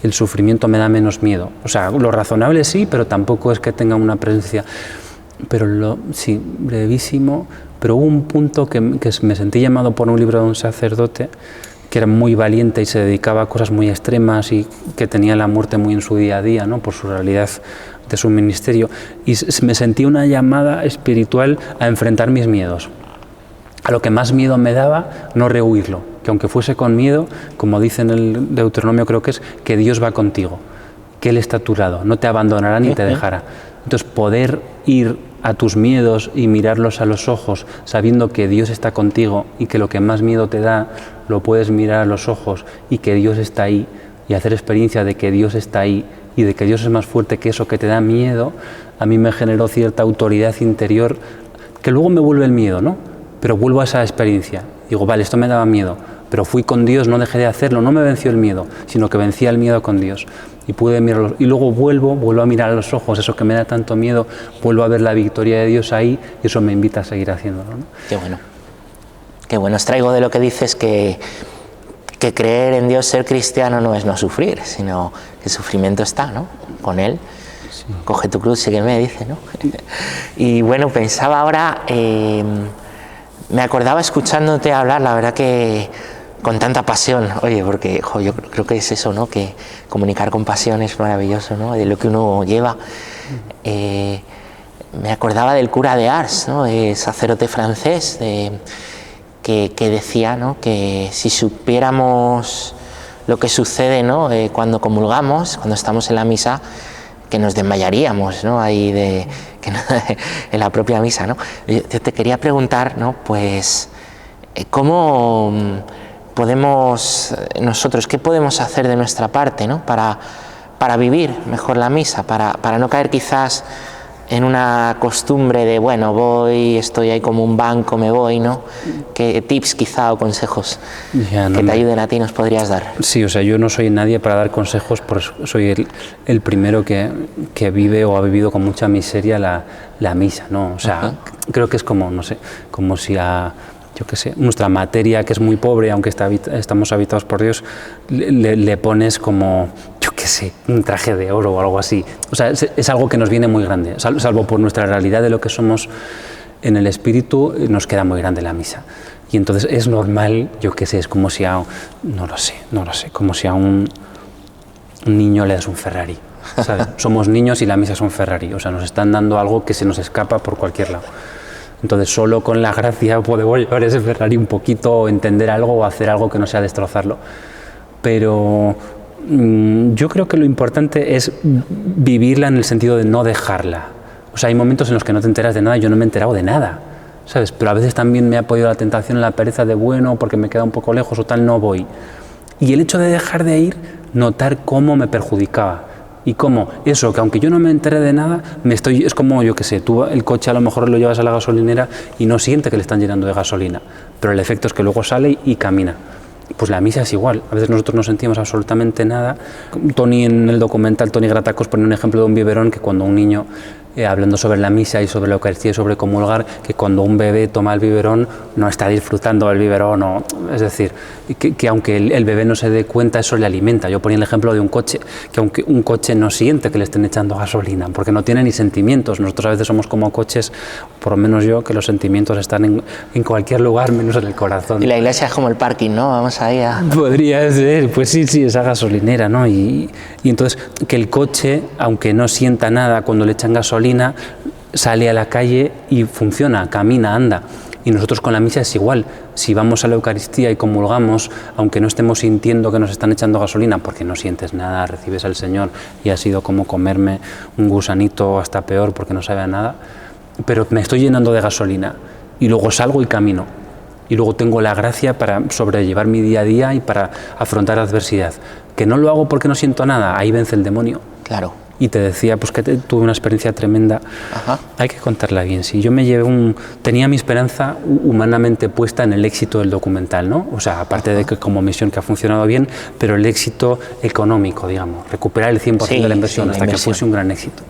el sufrimiento me da menos miedo. O sea, lo razonable sí, pero tampoco es que tenga una presencia. Pero sí, brevísimo, pero hubo un punto que me sentí llamado por un libro de un sacerdote que era muy valiente y se dedicaba a cosas muy extremas y que tenía la muerte muy en su día a día, ¿no? Por su realidad de su ministerio, y me sentí una llamada espiritual a enfrentar mis miedos. A lo que más miedo me daba, no rehuirlo, que aunque fuese con miedo, como dice en el Deuteronomio, creo que es, que Dios va contigo, que Él está a tu lado, no te abandonará ni te dejará. Entonces poder ir a tus miedos y mirarlos a los ojos, sabiendo que Dios está contigo y que lo que más miedo te da, lo puedes mirar a los ojos y que Dios está ahí, y hacer experiencia de que Dios está ahí y de que Dios es más fuerte que eso que te da miedo, a mí me generó cierta autoridad interior que luego me vuelve el miedo, ¿no? Pero vuelvo a esa experiencia. Digo, vale, esto me daba miedo, pero fui con Dios, no dejé de hacerlo, no me venció el miedo, sino que vencía el miedo con Dios. Y pude mirarlo, y luego vuelvo a mirar a los ojos, eso que me da tanto miedo, vuelvo a ver la victoria de Dios ahí, y eso me invita a seguir haciéndolo, ¿no? Qué bueno. Qué bueno. Os traigo de lo que dices que creer en Dios, ser cristiano, no es no sufrir, sino que el sufrimiento está, ¿no? Con Él. Sí. Coge tu cruz, sígueme, dice, ¿no? Y bueno, pensaba ahora, me acordaba escuchándote hablar, la verdad que con tanta pasión, oye, porque yo creo que es eso, ¿no? Que comunicar con pasión es maravilloso, ¿no? De lo que uno lleva. Me acordaba del cura de Ars, ¿no? Sacerdote francés, que decía, ¿no? Que si supiéramos lo que sucede, ¿no? Cuando comulgamos, cuando estamos en la misa, que nos desmayaríamos, ¿no? Ahí en la propia misa, ¿no? Yo te quería preguntar, ¿no? Pues ¿cómo podemos nosotros, qué podemos hacer de nuestra parte, ¿no? Para vivir mejor la misa, para no caer quizás en una costumbre de, bueno, voy, estoy ahí como un banco, me voy, ¿no? ¿Qué tips quizá o consejos que te ayuden a ti nos podrías dar? Sí, o sea, yo no soy nadie para dar consejos, soy el primero que vive o ha vivido con mucha miseria la misa, ¿no? O sea, creo que es como, no sé, como si yo qué sé, nuestra materia, que es muy pobre, aunque estamos habitados por Dios, le pones como, yo qué sé, un traje de oro o algo así. O sea, es algo que nos viene muy grande, salvo por nuestra realidad de lo que somos en el espíritu, nos queda muy grande la misa. Y entonces es normal, yo qué sé, es como si no lo sé, como si a un niño le das un Ferrari, ¿sabes? Somos niños y la misa es un Ferrari, o sea, nos están dando algo que se nos escapa por cualquier lado. Entonces solo con la gracia podemos llevar ese Ferrari un poquito, o entender algo o hacer algo que no sea destrozarlo. Pero yo creo que lo importante es vivirla en el sentido de no dejarla. O sea, hay momentos en los que no te enteras de nada, yo no me he enterado de nada, ¿sabes? Pero a veces también me ha podido la tentación, la pereza de, bueno, porque me queda un poco lejos o tal, no voy. Y el hecho de dejar de ir, notar cómo me perjudicaba. Y cómo eso, que aunque yo no me enteré de nada, es como, yo qué sé, tú el coche a lo mejor lo llevas a la gasolinera y no siente que le están llenando de gasolina, pero el efecto es que luego sale y camina. Pues la misa es igual, a veces nosotros no sentimos absolutamente nada. Tony, en el documental, Tony Gratacos pone un ejemplo de un biberón, que cuando un niño, hablando sobre la misa y sobre la Eucaristía y sobre comulgar, que cuando un bebé toma el biberón no está disfrutando del biberón, es decir, que aunque el bebé no se dé cuenta, eso le alimenta. Yo ponía el ejemplo de un coche, que aunque un coche no siente que le estén echando gasolina, porque no tiene ni sentimientos. Nosotros a veces somos como coches, por lo menos yo, que los sentimientos están en cualquier lugar menos en el corazón. Y la iglesia es como el parking, ¿no? Vamos ahí a... Podría ser, pues sí, esa gasolinera, ¿no? Y entonces que el coche, aunque no sienta nada cuando le echan gasolina, sale a la calle y funciona, camina, anda. Y nosotros con la misa es igual. Si vamos a la Eucaristía y comulgamos, aunque no estemos sintiendo que nos están echando gasolina, porque no sientes nada, recibes al Señor y ha sido como comerme un gusanito, hasta peor porque no sabe a nada, pero me estoy llenando de gasolina y luego salgo y camino. Y luego tengo la gracia para sobrellevar mi día a día y para afrontar la adversidad. Que no lo hago porque no siento nada, ahí vence el demonio. Claro. Y te decía pues que tuve una experiencia tremenda. Ajá. Hay que contarla bien. Sí, yo me llevé tenía mi esperanza humanamente puesta en el éxito del documental, ¿no? O sea, aparte de que como misión que ha funcionado bien, pero el éxito económico, digamos, recuperar el 100% de la inversión hasta que fuese un gran éxito.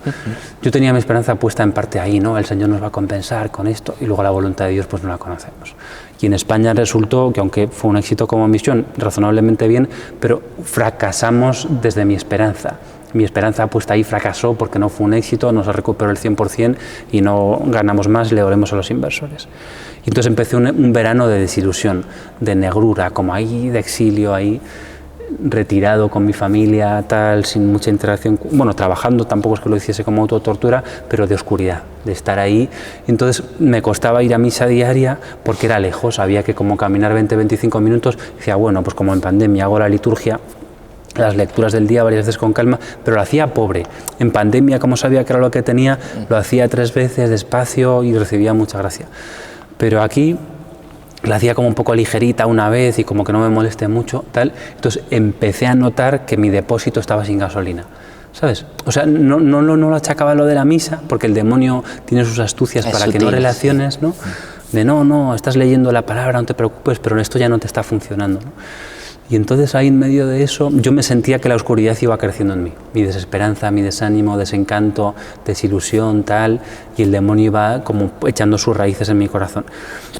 Yo tenía mi esperanza puesta en parte ahí, ¿no? El Señor nos va a compensar con esto y luego la voluntad de Dios pues no la conocemos. Y en España resultó que aunque fue un éxito como misión, razonablemente bien, pero fracasamos desde mi esperanza. Mi esperanza puesta ahí fracasó porque no fue un éxito, no se recuperó el 100% y no ganamos más, le oremos a los inversores. Y entonces empecé un verano de desilusión, de negrura, como ahí de exilio, ahí retirado con mi familia, tal, sin mucha interacción, bueno, trabajando, tampoco es que lo hiciese como autotortura, pero de oscuridad, de estar ahí. Entonces me costaba ir a misa diaria porque era lejos, había que como caminar 20-25 minutos, decía, bueno, pues como en pandemia hago la liturgia, las lecturas del día varias veces con calma, pero lo hacía pobre. En pandemia, como sabía que era lo que tenía, lo hacía 3 veces despacio y recibía mucha gracia. Pero aquí la hacía como un poco ligerita una vez y como que no me moleste mucho, tal. Entonces empecé a notar que mi depósito estaba sin gasolina, ¿sabes? O sea, no lo achacaba lo de la misa, porque el demonio tiene sus astucias para que no relaciones, ¿no? De no, estás leyendo la palabra, no te preocupes, pero esto ya no te está funcionando, ¿no? Y entonces ahí en medio de eso yo me sentía que la oscuridad iba creciendo en mí, mi desesperanza, mi desánimo, desencanto, desilusión, tal, y el demonio iba como echando sus raíces en mi corazón.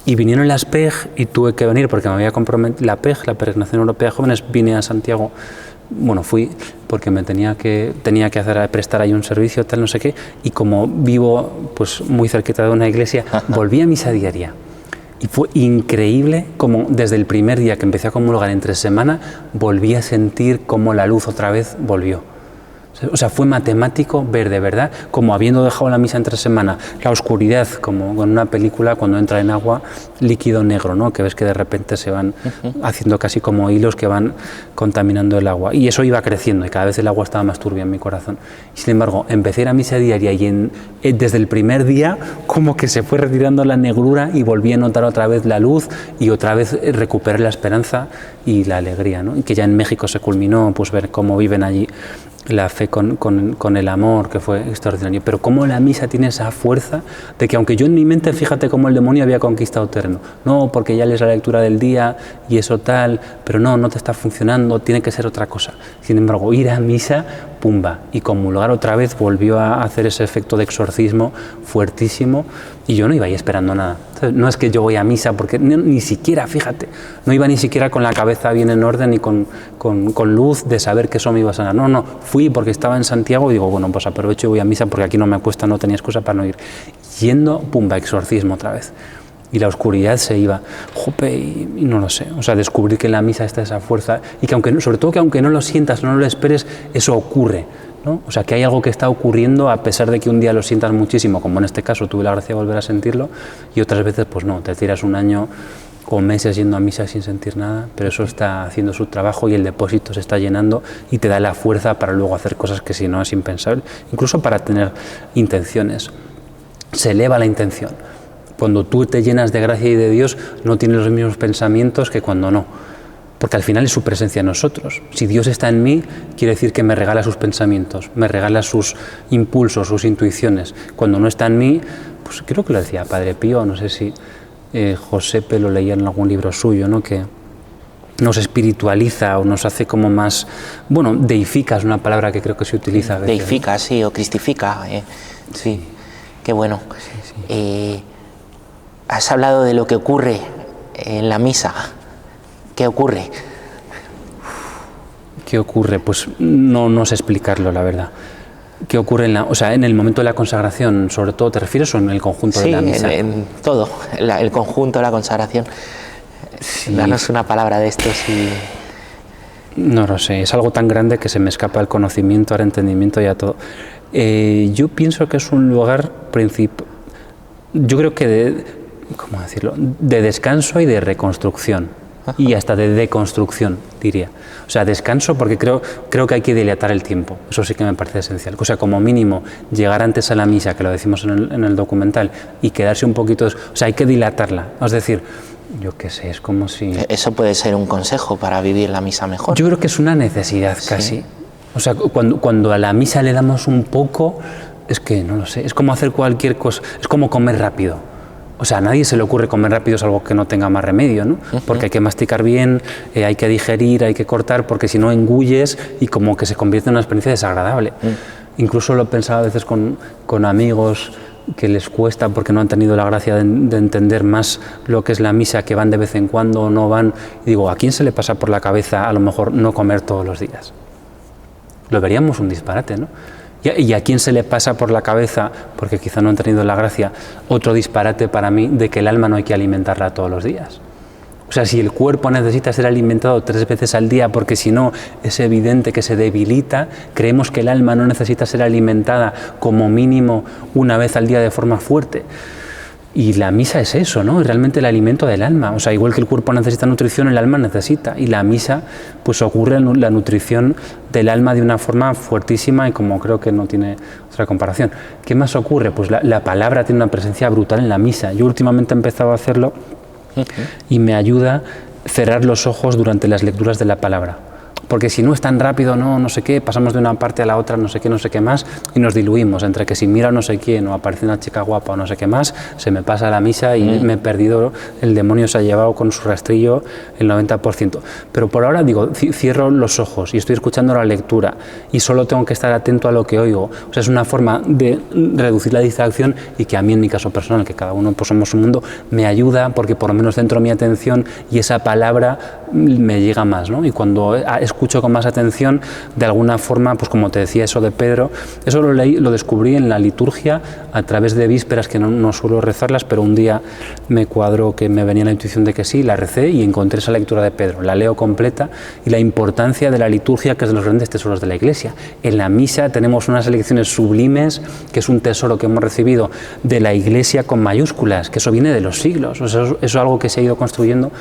Y vinieron las PEG y tuve que venir porque me había comprometido, la PEG, la Peregrinación Europea de Jóvenes, vine a Santiago, bueno, fui porque me tenía que prestar ahí un servicio, tal, no sé qué, y como vivo pues muy cerquita de una iglesia, volví a misa diaria. Y fue increíble como desde el primer día que empecé a comulgar entre semana, volví a sentir como la luz otra vez volvió. O sea, fue matemático ver de verdad, como habiendo dejado la misa entre semana, la oscuridad, como con una película cuando entra en agua, líquido negro, ¿no? Que ves que de repente se van haciendo casi como hilos que van contaminando el agua. Y eso iba creciendo y cada vez el agua estaba más turbia en mi corazón. Y sin embargo, empecé a ir a misa diaria y desde el primer día como que se fue retirando la negrura y volví a notar otra vez la luz y otra vez recuperé la esperanza y la alegría, ¿no? Y que ya en México se culminó, pues ver cómo viven allí la fe con el amor, que fue extraordinario, pero cómo la misa tiene esa fuerza de que aunque yo en mi mente, fíjate cómo el demonio había conquistado terreno, no, porque ya lees la lectura del día y eso tal, pero no te está funcionando, tiene que ser otra cosa. Sin embargo, ir a misa, pumba, y comulgar otra vez volvió a hacer ese efecto de exorcismo fuertísimo y yo no iba ahí esperando nada. No es que yo voy a misa, porque ni siquiera, fíjate, no iba ni siquiera con la cabeza bien en orden y con luz de saber que eso me iba a sanar. No, fui porque estaba en Santiago y digo, bueno, pues aprovecho y voy a misa porque aquí no me cuesta, no tenía excusa para no ir. Yendo, pumba, exorcismo otra vez. Y la oscuridad se iba, jope, y no lo sé. O sea, descubrir que en la misa está esa fuerza y que sobre todo que aunque no lo sientas, no lo esperes, eso ocurre, ¿no? O sea, que hay algo que está ocurriendo a pesar de que un día lo sientas muchísimo, como en este caso tuve la gracia de volver a sentirlo, y otras veces pues no, te tiras un año o meses yendo a misa sin sentir nada, pero eso está haciendo su trabajo y el depósito se está llenando y te da la fuerza para luego hacer cosas que si no es impensable, incluso para tener intenciones. Se eleva la intención. Cuando tú te llenas de gracia y de Dios, no tienes los mismos pensamientos que cuando no. Porque al final es su presencia en nosotros. Si Dios está en mí, quiere decir que me regala sus pensamientos, me regala sus impulsos, sus intuiciones. Cuando no está en mí, pues creo que lo decía Padre Pío, no sé si Josepe lo leía en algún libro suyo, ¿no? Que nos espiritualiza o nos hace como más, bueno, deifica es una palabra que creo que se utiliza a veces. Deifica, sí, o cristifica, sí, qué bueno. Sí. Has hablado de lo que ocurre en la misa. ¿Qué ocurre? ¿Qué ocurre? Pues no sé explicarlo, la verdad. ¿Qué ocurre en el momento de la consagración, sobre todo, te refieres, o en el conjunto de la misa? Sí, en todo, el conjunto de la consagración. Sí. Danos una palabra de esto, si... No lo sé, es algo tan grande que se me escapa el conocimiento, el entendimiento y a todo. Yo pienso que es un lugar principal. Yo creo que ¿cómo decirlo?, de descanso y de reconstrucción. Y hasta de deconstrucción, diría. O sea, descanso porque creo que hay que dilatar el tiempo. Eso sí que me parece esencial. O sea, como mínimo, llegar antes a la misa, que lo decimos en el documental, y quedarse un poquito... O sea, hay que dilatarla. Es decir, yo qué sé, es como si... Eso puede ser un consejo para vivir la misa mejor. Yo creo que es una necesidad casi. ¿Sí? O sea, cuando a la misa le damos un poco, es que, no lo sé, es como hacer cualquier cosa, es como comer rápido. O sea, a nadie se le ocurre comer rápido, es algo que no tenga más remedio, ¿no? Porque hay que masticar bien, hay que digerir, hay que cortar, porque si no engulles y como que se convierte en una experiencia desagradable. Incluso lo he pensado a veces con amigos que les cuesta porque no han tenido la gracia de entender más lo que es la misa, que van de vez en cuando o no van. Y digo, ¿a quién se le pasa por la cabeza a lo mejor no comer todos los días? Lo veríamos un disparate, ¿no? ¿Y a quién se le pasa por la cabeza, porque quizá no han tenido la gracia, otro disparate para mí de que el alma no hay que alimentarla todos los días? O sea, si el cuerpo necesita ser alimentado 3 veces al día, porque si no es evidente que se debilita, creemos que el alma no necesita ser alimentada como mínimo 1 vez al día de forma fuerte. Y la misa es eso, ¿no? Es realmente el alimento del alma. O sea, igual que el cuerpo necesita nutrición, el alma necesita. Y la misa, pues ocurre la nutrición del alma de una forma fuertísima y como creo que no tiene otra comparación. ¿Qué más ocurre? Pues la palabra tiene una presencia brutal en la misa. Yo últimamente he empezado a hacerlo y me ayuda cerrar los ojos durante las lecturas de la palabra. Porque si no es tan rápido, no sé qué, pasamos de una parte a la otra, no sé qué más, y nos diluimos entre que si mira no sé quién o aparece una chica guapa o no sé qué más, se me pasa la misa y me he perdido, el demonio se ha llevado con su rastrillo el 90%. Pero por ahora digo, cierro los ojos y estoy escuchando la lectura y solo tengo que estar atento a lo que oigo. O sea, es una forma de reducir la distracción y que a mí en mi caso personal, que cada uno pues somos un mundo, me ayuda porque por lo menos centro mi atención y esa palabra me llega más, ¿no? Y cuando escucho con más atención, de alguna forma, pues como te decía eso de Pedro, eso lo descubrí en la liturgia a través de vísperas, que no suelo rezarlas, pero un día me cuadró que me venía la intuición de que sí, la recé y encontré esa lectura de Pedro, la leo completa y la importancia de la liturgia, que es de los grandes tesoros de la Iglesia. En la misa tenemos unas lecciones sublimes, que es un tesoro que hemos recibido de la Iglesia con mayúsculas, que eso viene de los siglos, o sea, eso es algo que se ha ido construyendo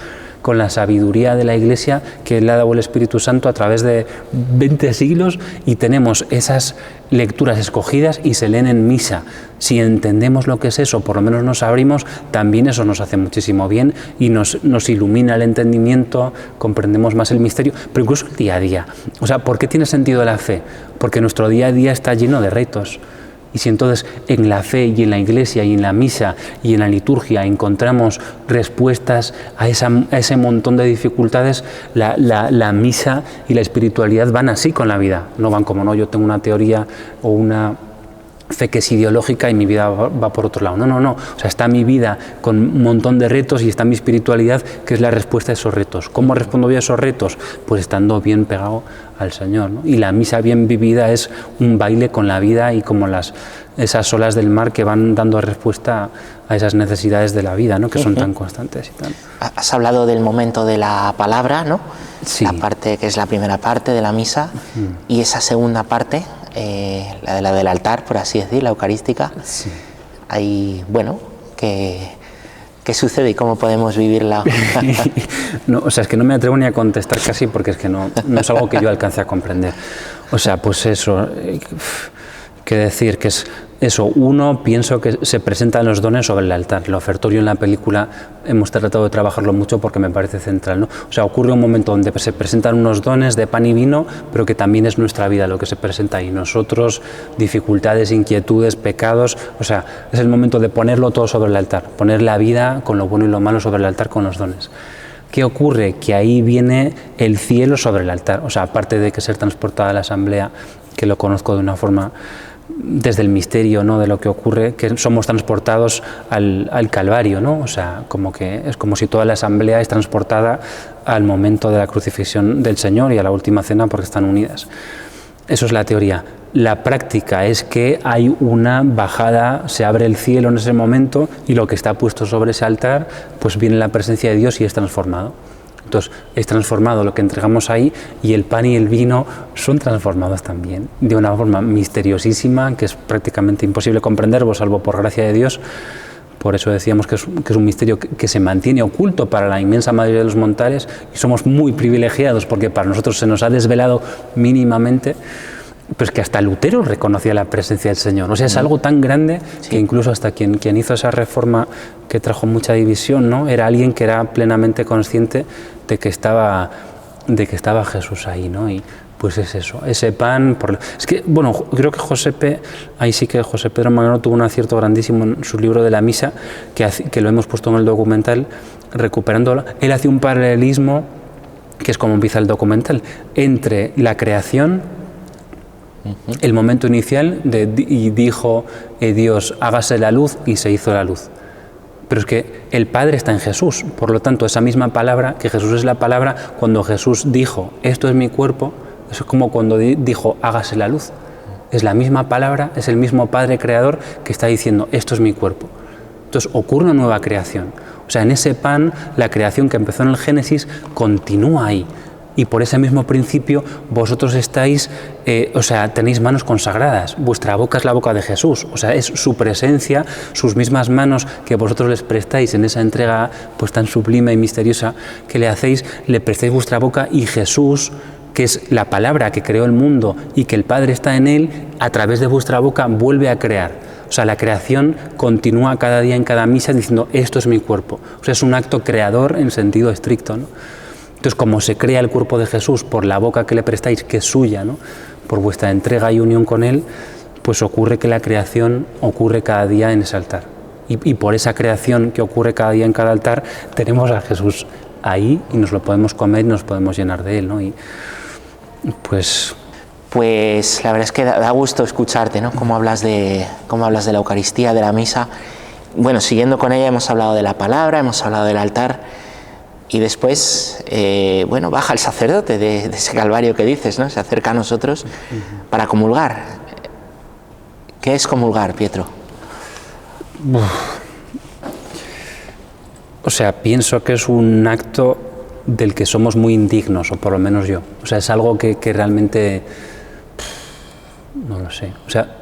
con la sabiduría de la Iglesia que le ha dado el Espíritu Santo a través de 20 siglos y tenemos esas lecturas escogidas y se leen en misa. Si entendemos lo que es eso, por lo menos nos abrimos, también eso nos hace muchísimo bien y nos ilumina el entendimiento, comprendemos más el misterio, pero incluso el día a día. O sea, ¿por qué tiene sentido la fe? Porque nuestro día a día está lleno de retos. Y si entonces en la fe y en la Iglesia y en la misa y en la liturgia encontramos respuestas a ese montón de dificultades, la misa y la espiritualidad van así con la vida. No van como, no, yo tengo una teoría o una fe que es ideológica y mi vida va por otro lado. No. O sea, está mi vida con un montón de retos y está mi espiritualidad, que es la respuesta a esos retos. ¿Cómo respondo yo a esos retos? Pues estando bien pegado al Señor, ¿no? Y la misa bien vivida es un baile con la vida y como esas olas del mar que van dando respuesta a esas necesidades de la vida, ¿no? Que son tan constantes y tan... Has hablado del momento de la palabra, ¿no? Sí. La parte que es la primera parte de la misa y esa segunda parte, la del altar, por así decir, la eucarística. Sí. Ahí, bueno, ¿qué sucede y cómo podemos vivirla? No, o sea, es que no me atrevo ni a contestar casi porque es que no es algo que yo alcance a comprender. O sea, pues eso, qué decir, que es eso. Uno, pienso que se presentan los dones sobre el altar. El ofertorio en la película hemos tratado de trabajarlo mucho porque me parece central, ¿no? O sea, ocurre un momento donde se presentan unos dones de pan y vino, pero que también es nuestra vida lo que se presenta ahí. Nosotros, dificultades, inquietudes, pecados, o sea, es el momento de ponerlo todo sobre el altar, poner la vida con lo bueno y lo malo sobre el altar con los dones. ¿Qué ocurre? Que ahí viene el cielo sobre el altar. O sea, aparte de que ser transportada a la asamblea, que lo conozco de una forma desde el misterio, ¿no? De lo que ocurre, que somos transportados al Calvario, ¿no? O sea, como que es como si toda la asamblea es transportada al momento de la crucifixión del Señor y a la última cena porque están unidas. Eso es la teoría. La práctica es que hay una bajada, se abre el cielo en ese momento y lo que está puesto sobre ese altar, pues viene la presencia de Dios y es transformado. Entonces, es transformado lo que entregamos ahí y el pan y el vino son transformados también, de una forma misteriosísima, que es prácticamente imposible comprender, salvo por gracia de Dios, Por eso decíamos que es un misterio que se mantiene oculto para la inmensa mayoría de los mortales, y somos muy privilegiados porque para nosotros se nos ha desvelado mínimamente, pues que hasta Lutero reconocía la presencia del Señor. O sea, es algo tan grande que incluso hasta quien hizo esa reforma que trajo mucha división, ¿no? Era alguien que era plenamente consciente de que estaba Jesús ahí, ¿no? Y pues es eso, ese pan. Es que, bueno, creo que José Pedro Manglano tuvo un acierto grandísimo en su libro de la misa, que lo hemos puesto en el documental, recuperándolo. Él hace un paralelismo, que es como empieza el documental, entre la creación, el momento inicial, y dijo Dios, hágase la luz, y se hizo la luz. Pero es que el Padre está en Jesús, por lo tanto, esa misma palabra, que Jesús es la palabra, cuando Jesús dijo, esto es mi cuerpo, eso es como cuando dijo, hágase la luz. Es la misma palabra, es el mismo Padre Creador que está diciendo, esto es mi cuerpo. Entonces ocurre una nueva creación. O sea, en ese pan, la creación que empezó en el Génesis continúa ahí. Y por ese mismo principio vosotros estáis, tenéis manos consagradas. Vuestra boca es la boca de Jesús. O sea, es su presencia, sus mismas manos que vosotros les prestáis en esa entrega pues tan sublime y misteriosa que le hacéis, le prestáis vuestra boca, y Jesús, que es la palabra que creó el mundo y que el Padre está en él, a través de vuestra boca vuelve a crear. O sea, la creación continúa cada día en cada misa diciendo, esto es mi cuerpo. O sea, es un acto creador en sentido estricto, ¿no? Entonces, como se crea el cuerpo de Jesús por la boca que le prestáis, que es suya, ¿no? Por vuestra entrega y unión con él, pues ocurre que la creación ocurre cada día en ese altar. Y por esa creación que ocurre cada día en cada altar, tenemos a Jesús ahí y nos lo podemos comer y nos podemos llenar de él, ¿no? Y pues la verdad es que da gusto escucharte, ¿no? Cómo hablas de la Eucaristía, de la misa. Bueno, siguiendo con ella, hemos hablado de la palabra, hemos hablado del altar. Y después, baja el sacerdote de ese calvario que dices, ¿no? Se acerca a nosotros para comulgar. ¿Qué es comulgar, Pietro? O sea, pienso que es un acto del que somos muy indignos, o por lo menos yo. O sea, es algo que realmente... no lo sé. O sea,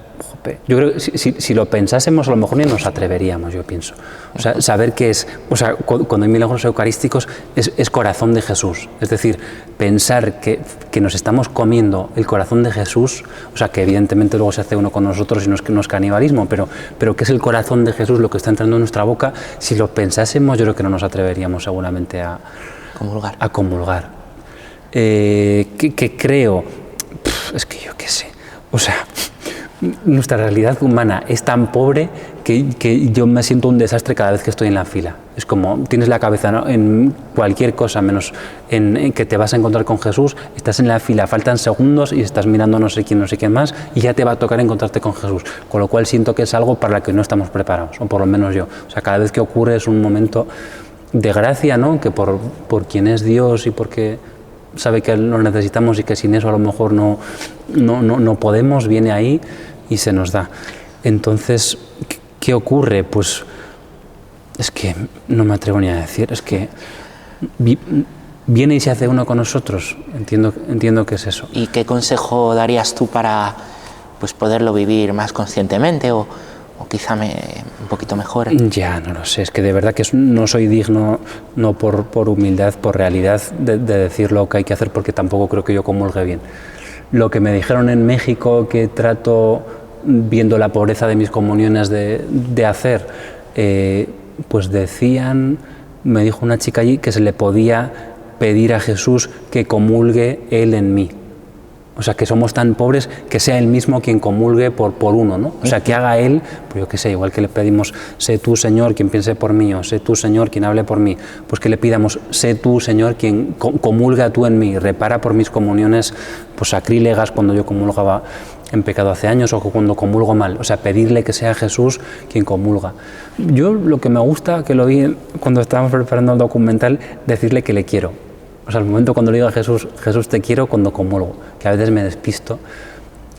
yo creo que si lo pensásemos, a lo mejor ni nos atreveríamos, yo pienso. O sea, saber que es... O sea, cuando hay milagros eucarísticos, es corazón de Jesús. Es decir, pensar que nos estamos comiendo el corazón de Jesús, o sea, que evidentemente luego se hace uno con nosotros y no es canibalismo, pero que es el corazón de Jesús lo que está entrando en nuestra boca, si lo pensásemos, yo creo que no nos atreveríamos seguramente a comulgar. ¿Qué creo? Es que yo qué sé. O sea, nuestra realidad humana es tan pobre que yo me siento un desastre cada vez que estoy en la fila. Es como, tienes la cabeza, ¿no?, en cualquier cosa, menos en que te vas a encontrar con Jesús, estás en la fila, faltan segundos y estás mirando no sé quién más, y ya te va a tocar encontrarte con Jesús. Con lo cual siento que es algo para lo que no estamos preparados, o por lo menos yo. O sea, cada vez que ocurre es un momento de gracia, ¿no?, que por quien es Dios y porque sabe que lo necesitamos y que sin eso a lo mejor no podemos, viene ahí y se nos da. Entonces, ¿qué ocurre? Pues es que no me atrevo ni a decir, es que viene y se hace uno con nosotros. Entiendo que es eso. ¿Y qué consejo darías tú para poderlo vivir más conscientemente o quizá un poquito mejor? Ya, no lo sé, es que de verdad que no soy digno, no por humildad, por realidad, de decir lo que hay que hacer, porque tampoco creo que yo comulgue bien. Lo que me dijeron en México, que trato, viendo la pobreza de mis comuniones, de hacer, pues me dijo una chica allí que se le podía pedir a Jesús que comulgue Él en mí. O sea, que somos tan pobres que sea Él mismo quien comulgue por uno, ¿no? O sea, que haga Él, pues yo qué sé, igual que le pedimos, sé tú, Señor, quien piense por mí, o sé tú, Señor, quien hable por mí, pues que le pidamos, sé tú, Señor, quien comulga tú en mí, repara por mis comuniones pues sacrílegas cuando yo comulgaba en pecado hace años o cuando comulgo mal. O sea, pedirle que sea Jesús quien comulga. Yo lo que me gusta, que lo vi cuando estábamos preparando el documental, decirle que le quiero. O sea, el momento cuando le digo a Jesús, Jesús te quiero, cuando comulgo, que a veces me despisto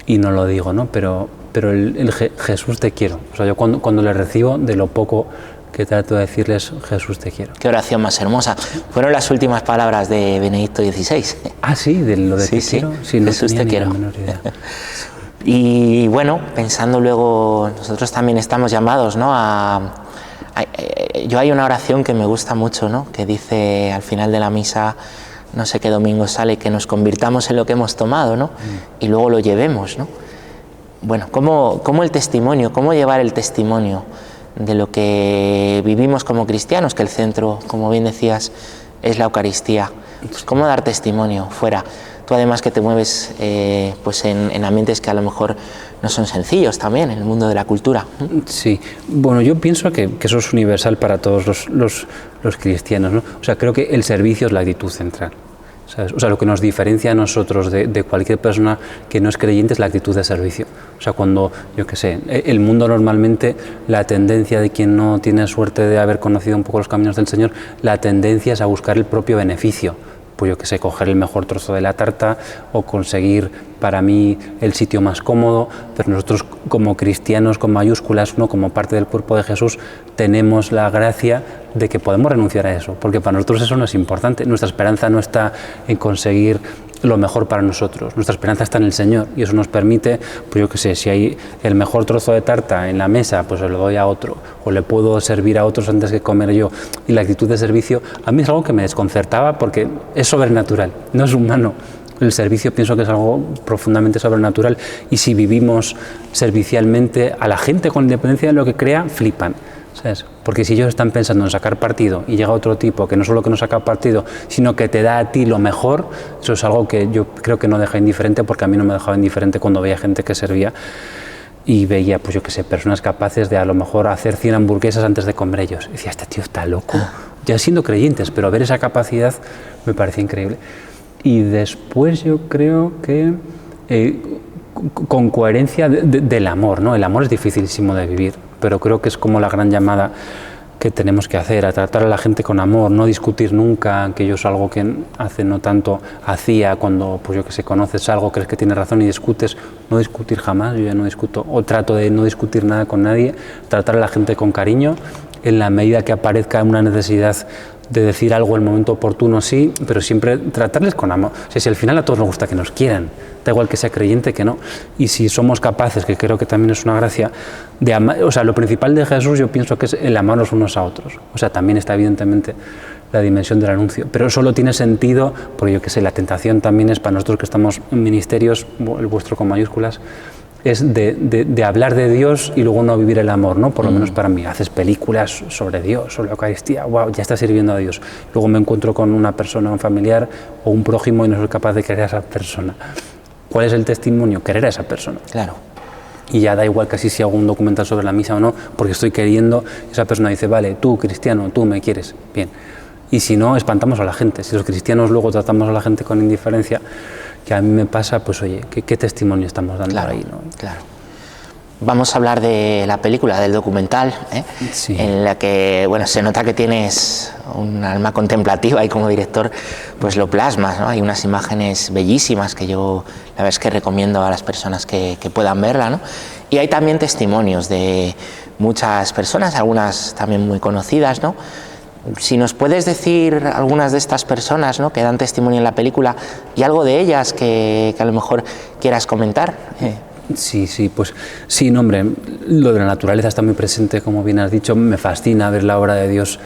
y no lo digo, ¿no? Pero el Jesús te quiero. O sea, yo cuando le recibo, de lo poco que trato de decirles, Jesús te quiero. Qué oración más hermosa. Fueron las últimas palabras de Benedicto XVI. Ah, sí, de lo de sí, te quiero. Sí, no Jesús te quiero. Ni la menor idea. Y bueno, pensando luego, nosotros también estamos llamados, ¿no?, a Yo hay una oración que me gusta mucho, ¿no? Que dice al final de la misa, no sé qué domingo sale, que nos convirtamos en lo que hemos tomado, ¿no? Y luego lo llevemos, ¿no? Bueno, ¿cómo el testimonio, cómo llevar el testimonio de lo que vivimos como cristianos, que el centro, como bien decías, es la Eucaristía? Pues ¿cómo dar testimonio fuera? Tú además que te mueves pues en ambientes que a lo mejor no son sencillos también, en el mundo de la cultura. Sí, bueno, yo pienso que eso es universal para todos los cristianos, ¿no? O sea, creo que el servicio es la actitud central, ¿sabes? O sea, lo que nos diferencia a nosotros de cualquier persona que no es creyente es la actitud de servicio. O sea, cuando, yo qué sé, el mundo normalmente, la tendencia de quien no tiene suerte de haber conocido un poco los caminos del Señor, la tendencia es a buscar el propio beneficio. Pues yo que sé, coger el mejor trozo de la tarta o conseguir para mí el sitio más cómodo, pero nosotros como cristianos con mayúsculas, ¿no? Como parte del cuerpo de Jesús, tenemos la gracia de que podemos renunciar a eso, porque para nosotros eso no es importante. Nuestra esperanza no está en conseguir lo mejor para nosotros, nuestra esperanza está en el Señor y eso nos permite, pues yo qué sé, si hay el mejor trozo de tarta en la mesa, pues se lo doy a otro, o le puedo servir a otros antes que comer yo. Y la actitud de servicio a mí es algo que me desconcertaba porque es sobrenatural, no es humano. El servicio pienso que es algo profundamente sobrenatural y si vivimos servicialmente, a la gente con independencia de lo que crea, flipan, ¿sabes? Porque si ellos están pensando en sacar partido y llega otro tipo que no solo que no saca partido, sino que te da a ti lo mejor, eso es algo que yo creo que no deja indiferente, porque a mí no me dejaba indiferente cuando veía gente que servía y veía, pues yo qué sé, personas capaces de a lo mejor hacer 100 hamburguesas antes de comer ellos. Y decía, este tío está loco, ya siendo creyentes, pero ver esa capacidad me parecía increíble. Y después yo creo que con coherencia del amor, ¿no? El amor es dificilísimo de vivir, pero creo que es como la gran llamada que tenemos que hacer, a tratar a la gente con amor, no discutir nunca, que yo es algo que hace no tanto hacía cuando, pues yo que sé, conoces algo, crees que tienes razón y discutes, no discutir jamás, yo ya no discuto, o trato de no discutir nada con nadie, tratar a la gente con cariño, en la medida que aparezca una necesidad de decir algo en el momento oportuno, sí, pero siempre tratarles con amor. O sea, si al final a todos nos gusta que nos quieran, da igual que sea creyente que no. Y si somos capaces, que creo que también es una gracia, de amar, o sea, lo principal de Jesús yo pienso que es el amarnos unos a otros. O sea, también está evidentemente la dimensión del anuncio, pero solo tiene sentido, porque yo qué sé, la tentación también es para nosotros que estamos en ministerios, el vuestro con mayúsculas, es de hablar de Dios y luego no vivir el amor, ¿no? Por lo menos para mí. Haces películas sobre Dios, sobre la Eucaristía, wow, ya estás sirviendo a Dios. Luego me encuentro con una persona, un familiar o un prójimo y no soy capaz de querer a esa persona. ¿Cuál es el testimonio? Querer a esa persona. Claro. Y ya da igual casi si hago un documental sobre la misa o no, porque estoy queriendo, esa persona dice, vale, tú cristiano, tú me quieres, bien. Y si no, espantamos a la gente. Si los cristianos luego tratamos a la gente con indiferencia, que a mí me pasa, pues oye, ¿qué testimonio estamos dando ahí, ¿no? Claro. Vamos a hablar de la película, del documental, sí. En la que, bueno, se nota que tienes un alma contemplativa y como director, pues lo plasmas, ¿no? Hay unas imágenes bellísimas que yo, la verdad es que recomiendo a las personas que puedan verla, ¿no? Y hay también testimonios de muchas personas, algunas también muy conocidas, ¿no? Si nos puedes decir algunas de estas personas, ¿no?, que dan testimonio en la película y algo de ellas que a lo mejor quieras comentar. Sí, pues sí, no, hombre, lo de la naturaleza está muy presente, como bien has dicho, me fascina ver la obra de Dios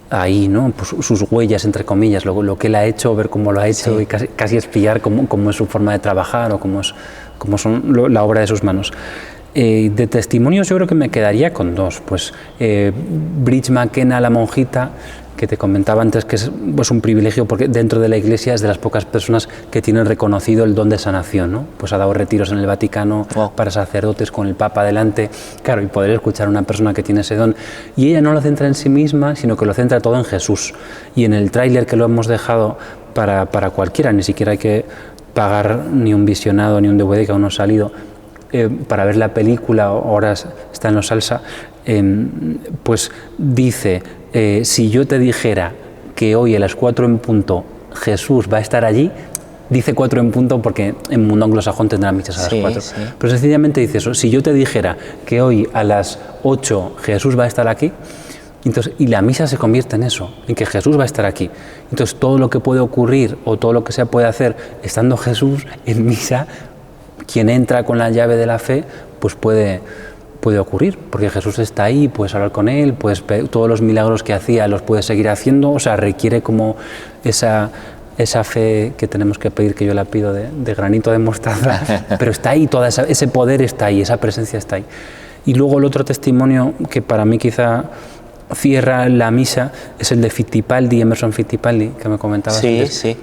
ahí, ¿no? Pues sus huellas, entre comillas, lo que Él ha hecho, ver cómo lo ha hecho, sí. Y casi espiar cómo es su forma de trabajar o cómo son la obra de sus manos. De testimonios yo creo que me quedaría con dos, pues Bridget McKenna, la monjita, que te comentaba antes, que es pues, un privilegio porque dentro de la Iglesia es de las pocas personas que tienen reconocido el don de sanación, ¿no? Pues ha dado retiros en el Vaticano para sacerdotes con el Papa delante, claro, y poder escuchar a una persona que tiene ese don. Y ella no lo centra en sí misma, sino que lo centra todo en Jesús. Y en el tráiler que lo hemos dejado para cualquiera, ni siquiera hay que pagar ni un visionado ni un DVD que aún no ha salido, para ver la película, ahora está en los Salsa, pues dice, si yo te dijera que hoy a las 4 en punto Jesús va a estar allí, dice 4 en punto porque en mundo anglosajón tendrán misas a las 4, sí. Pero sencillamente dice eso, si yo te dijera que hoy a las 8 Jesús va a estar aquí, entonces, y la misa se convierte en eso, en que Jesús va a estar aquí. Entonces todo lo que puede ocurrir o todo lo que se puede hacer estando Jesús en misa, quien entra con la llave de la fe, pues puede puede ocurrir, porque Jesús está ahí, puedes hablar con Él, todos los milagros que hacía los puedes seguir haciendo, o sea, requiere como esa fe que tenemos que pedir, que yo la pido de granito de mostaza, pero está ahí, ese poder está ahí, esa presencia está ahí. Y luego el otro testimonio que para mí quizá cierra la misa es el de Fittipaldi, Emerson Fittipaldi, que me comentabas antes.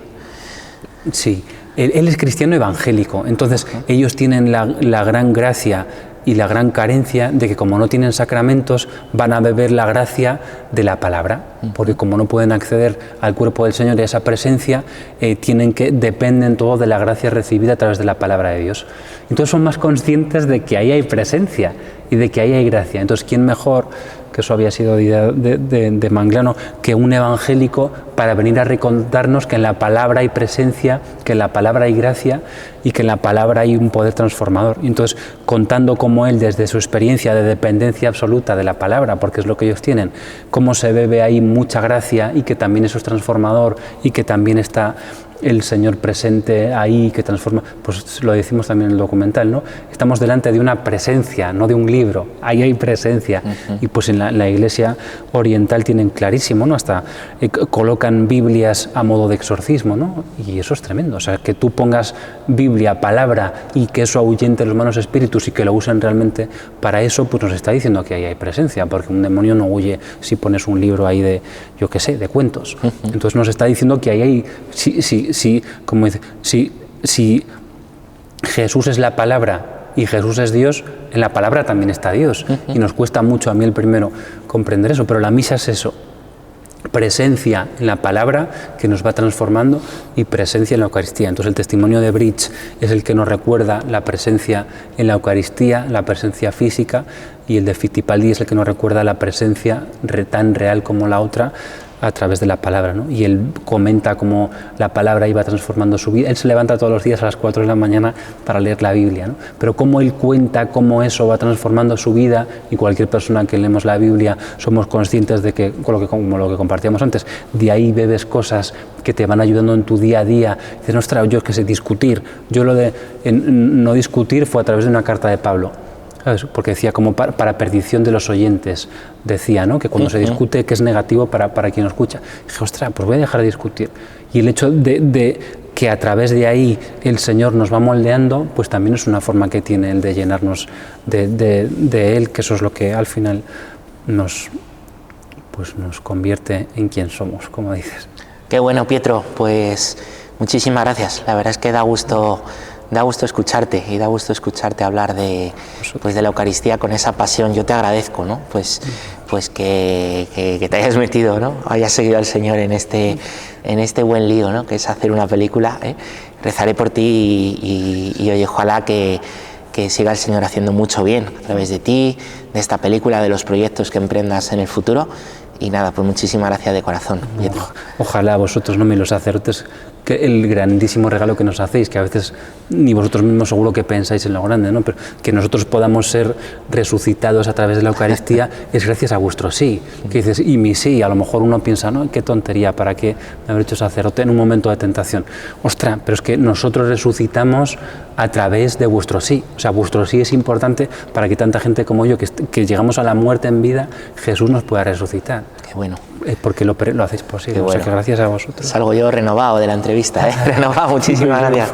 Sí, él es cristiano evangélico, entonces ellos tienen la gran gracia y la gran carencia de que como no tienen sacramentos van a beber la gracia de la palabra, porque como no pueden acceder al cuerpo del Señor y a esa presencia, dependen todo de la gracia recibida a través de la palabra de Dios. Entonces son más conscientes de que ahí hay presencia y de que ahí hay gracia. Entonces, ¿quién mejor, que eso había sido de Manglano, que un evangélico para venir a recordarnos que en la palabra hay presencia, que en la palabra hay gracia y que en la palabra hay un poder transformador? Y entonces, contando cómo él, desde su experiencia de dependencia absoluta de la palabra, porque es lo que ellos tienen, cómo se bebe ahí mucha gracia y que también eso es transformador y que también está el Señor presente ahí, que transforma, pues lo decimos también en el documental, ¿no? Estamos delante de una presencia, no de un libro, ahí hay presencia. Y pues en la Iglesia oriental tienen clarísimo, ¿no? Hasta colocan Biblias a modo de exorcismo, ¿no? Y eso es tremendo, o sea, que tú pongas Biblia, palabra, y que eso ahuyente los malos espíritus y que lo usen realmente para eso, pues nos está diciendo que ahí hay presencia, porque un demonio no huye si pones un libro ahí de, yo qué sé, de cuentos. Entonces nos está diciendo que ahí hay, si Jesús es la palabra y Jesús es Dios, en la palabra también está Dios. Y nos cuesta mucho, a mí el primero, comprender eso, pero la misa es eso. Presencia en la palabra que nos va transformando y presencia en la Eucaristía. Entonces el testimonio de Bridge es el que nos recuerda la presencia en la Eucaristía, la presencia física, y el de Fittipaldi es el que nos recuerda la presencia tan real como la otra a través de la palabra, ¿no? Y él comenta cómo la palabra iba transformando su vida. Él se levanta todos los días a las 4 de la mañana para leer la Biblia, ¿no? Pero cómo él cuenta cómo eso va transformando su vida, y cualquier persona que leemos la Biblia somos conscientes de que, como lo que compartíamos antes, de ahí bebes cosas que te van ayudando en tu día a día. Dices, ostras, yo que sé, discutir. Yo lo de no discutir fue a través de una carta de Pablo, ¿sabes? Porque decía como para perdición de los oyentes, decía, ¿no? Que cuando se discute, que es negativo para quien lo escucha. Dije, ostras, pues voy a dejar de discutir. Y el hecho de que a través de ahí el Señor nos va moldeando, pues también es una forma que tiene el de llenarnos de Él, que eso es lo que al final nos convierte en quien somos, como dices. Qué bueno, Pietro, pues muchísimas gracias. La verdad es que da gusto escucharte, y da gusto escucharte hablar de la Eucaristía con esa pasión. Yo te agradezco, ¿no? Pues que te hayas metido, ¿no? Hayas seguido al Señor en este buen lío, ¿no? Que es hacer una película, ¿eh? Rezaré por ti y oye, ojalá que siga el Señor haciendo mucho bien a través de ti, de esta película, de los proyectos que emprendas en el futuro. Y nada, pues muchísimas gracias de corazón, Pietro. Ojalá vosotros, ¿no? Los sacerdotes, que el grandísimo regalo que nos hacéis, que a veces ni vosotros mismos seguro que pensáis en lo grande, ¿no? Pero que nosotros podamos ser resucitados a través de la Eucaristía es gracias a vuestro sí. Que dices, y mi sí, a lo mejor uno piensa, no, qué tontería, ¿para qué me haber hecho sacerdote en un momento de tentación? Ostras, pero es que nosotros resucitamos a través de vuestro sí. O sea, vuestro sí es importante para que tanta gente como yo, que llegamos a la muerte en vida, Jesús nos pueda resucitar. Qué bueno. Es porque lo hacéis posible. Qué bueno. O sea, que gracias a vosotros. Salgo yo renovado de la entrevista, ¿eh? Renovado, muchísimas gracias.